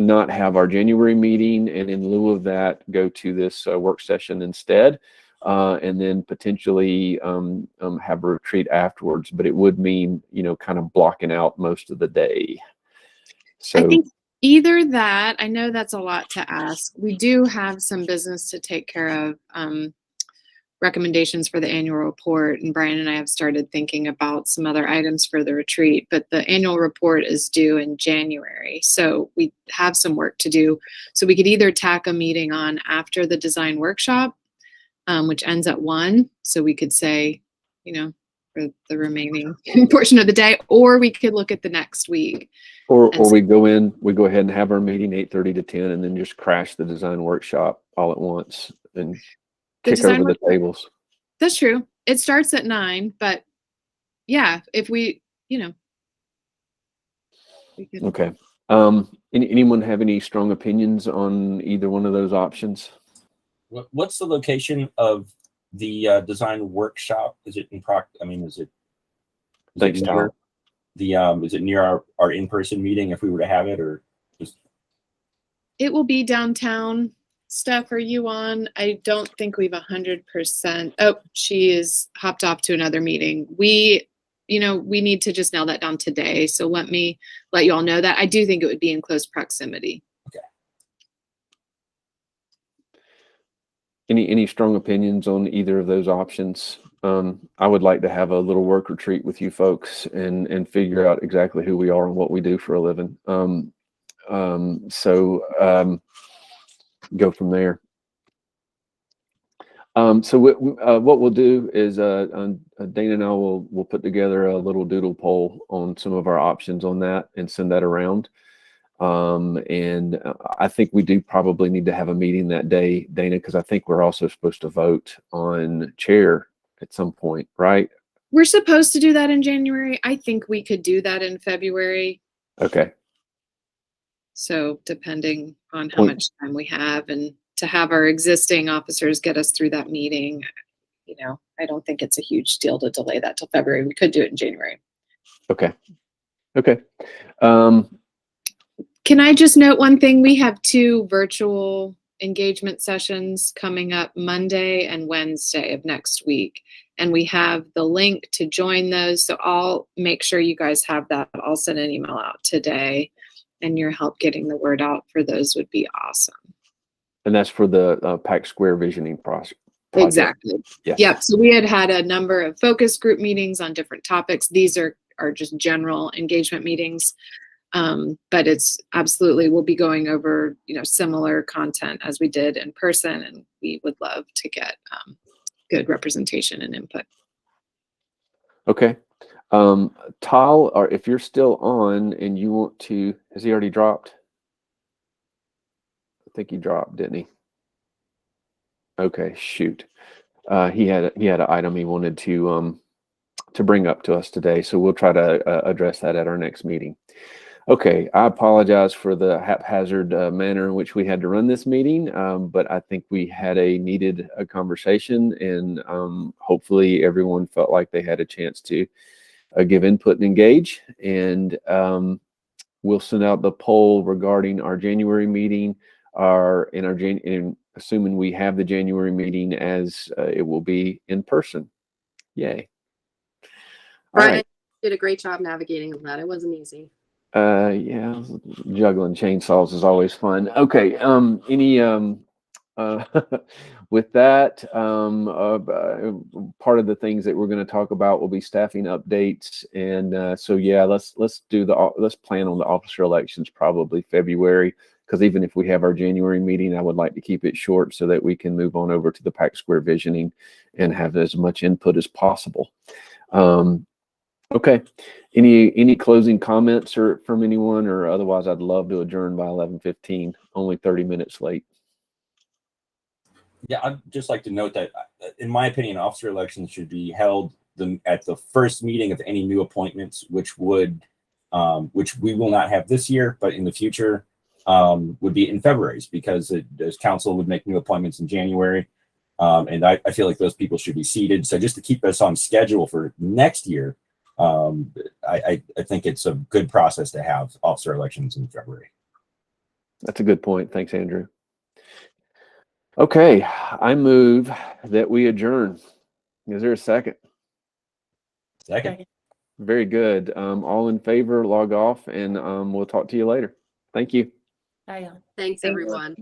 not have our January meeting, and in lieu of that, go to this work session instead, and then potentially have a retreat afterwards. But it would mean, kind of blocking out most of the day. So I think either that, I know that's a lot to ask. We do have some business to take care of, recommendations for the annual report, and Brian and I have started thinking about some other items for the retreat, but the annual report is due in January, so we have some work to do. So we could either tack a meeting on after the design workshop, which ends at 1, so we could say, for the remaining portion of the day, or we could look at the next week. Or we go ahead and have our meeting 8:30 to 10, and then just crash the design workshop all at once and kick over the tables. That's true. It starts at 9, but yeah, if we could. Okay. Anyone have any strong opinions on either one of those options? What's the location of the design workshop? Is it in Proctor? I mean, is it Thanks, Tyler. Is it near our in-person meeting if we were to have it, or just? It will be downtown. Steph, are you on? I don't think we've 100%. Oh, she is hopped off to another meeting. We need to just nail that down today. So let me let you all know that. I do think it would be in close proximity. Okay. Any strong opinions on either of those options? I would like to have a little work retreat with you folks and figure out exactly who we are and what we do for a living. Go from there. So what we'll do is Dana and I will put together a little doodle poll on some of our options on that and send that around. And I think we do probably need to have a meeting that day, Dana, because I think we're also supposed to vote on chair at some point, right? We're supposed to do that in January. I think we could do that in February. Okay. So depending on how much time we have, and to have our existing officers get us through that meeting, I don't think it's a huge deal to delay that till February. We could do it in January. Okay. Okay. Can I just note one thing? We have 2 virtual engagement sessions coming up Monday and Wednesday of next week. And we have the link to join those. So I'll make sure you guys have that. I'll send an email out today, and your help getting the word out for those would be awesome. And that's for the Pack Square visioning project. Exactly. Yes. Yep. So we had a number of focus group meetings on different topics. These are just general engagement meetings. But it's absolutely, we'll be going over, similar content as we did in person, and we would love to get good representation and input. Okay. Tal, or if you're still on and you want to, has he already dropped? I think he dropped, didn't he? Okay, shoot. He had an item he wanted to bring up to us today, so we'll try to address that at our next meeting. Okay, I apologize for the haphazard manner in which we had to run this meeting, but I think we had a needed conversation, and hopefully everyone felt like they had a chance to give input and engage. And we'll send out the poll regarding our January meeting, assuming we have the January meeting, as it will be in person. Yay! Brian, Right. did a great job navigating that. It wasn't easy. Yeah, juggling chainsaws is always fun. Okay, with that, part of the things that we're going to talk about will be staffing updates, and so yeah, let's plan on the officer elections probably February, because even if we have our January meeting, I would like to keep it short so that we can move on over to the Pack Square visioning and have as much input as possible. Okay. Any closing comments from anyone, or otherwise I'd love to adjourn by 11:15, only 30 minutes late. Yeah, I'd just like to note that, in my opinion, officer elections should be held at the first meeting of any new appointments, which we will not have this year, but in the future would be in February's, because as council would make new appointments in January. And I feel like those people should be seated. So just to keep us on schedule for next year, I think it's a good process to have officer elections in February. That's a good point. Thanks, Andrew. Okay, I move that we adjourn. Is there a second? Second. Very good. All in favor, log off, and we'll talk to you later. Thank you. Thanks, everyone.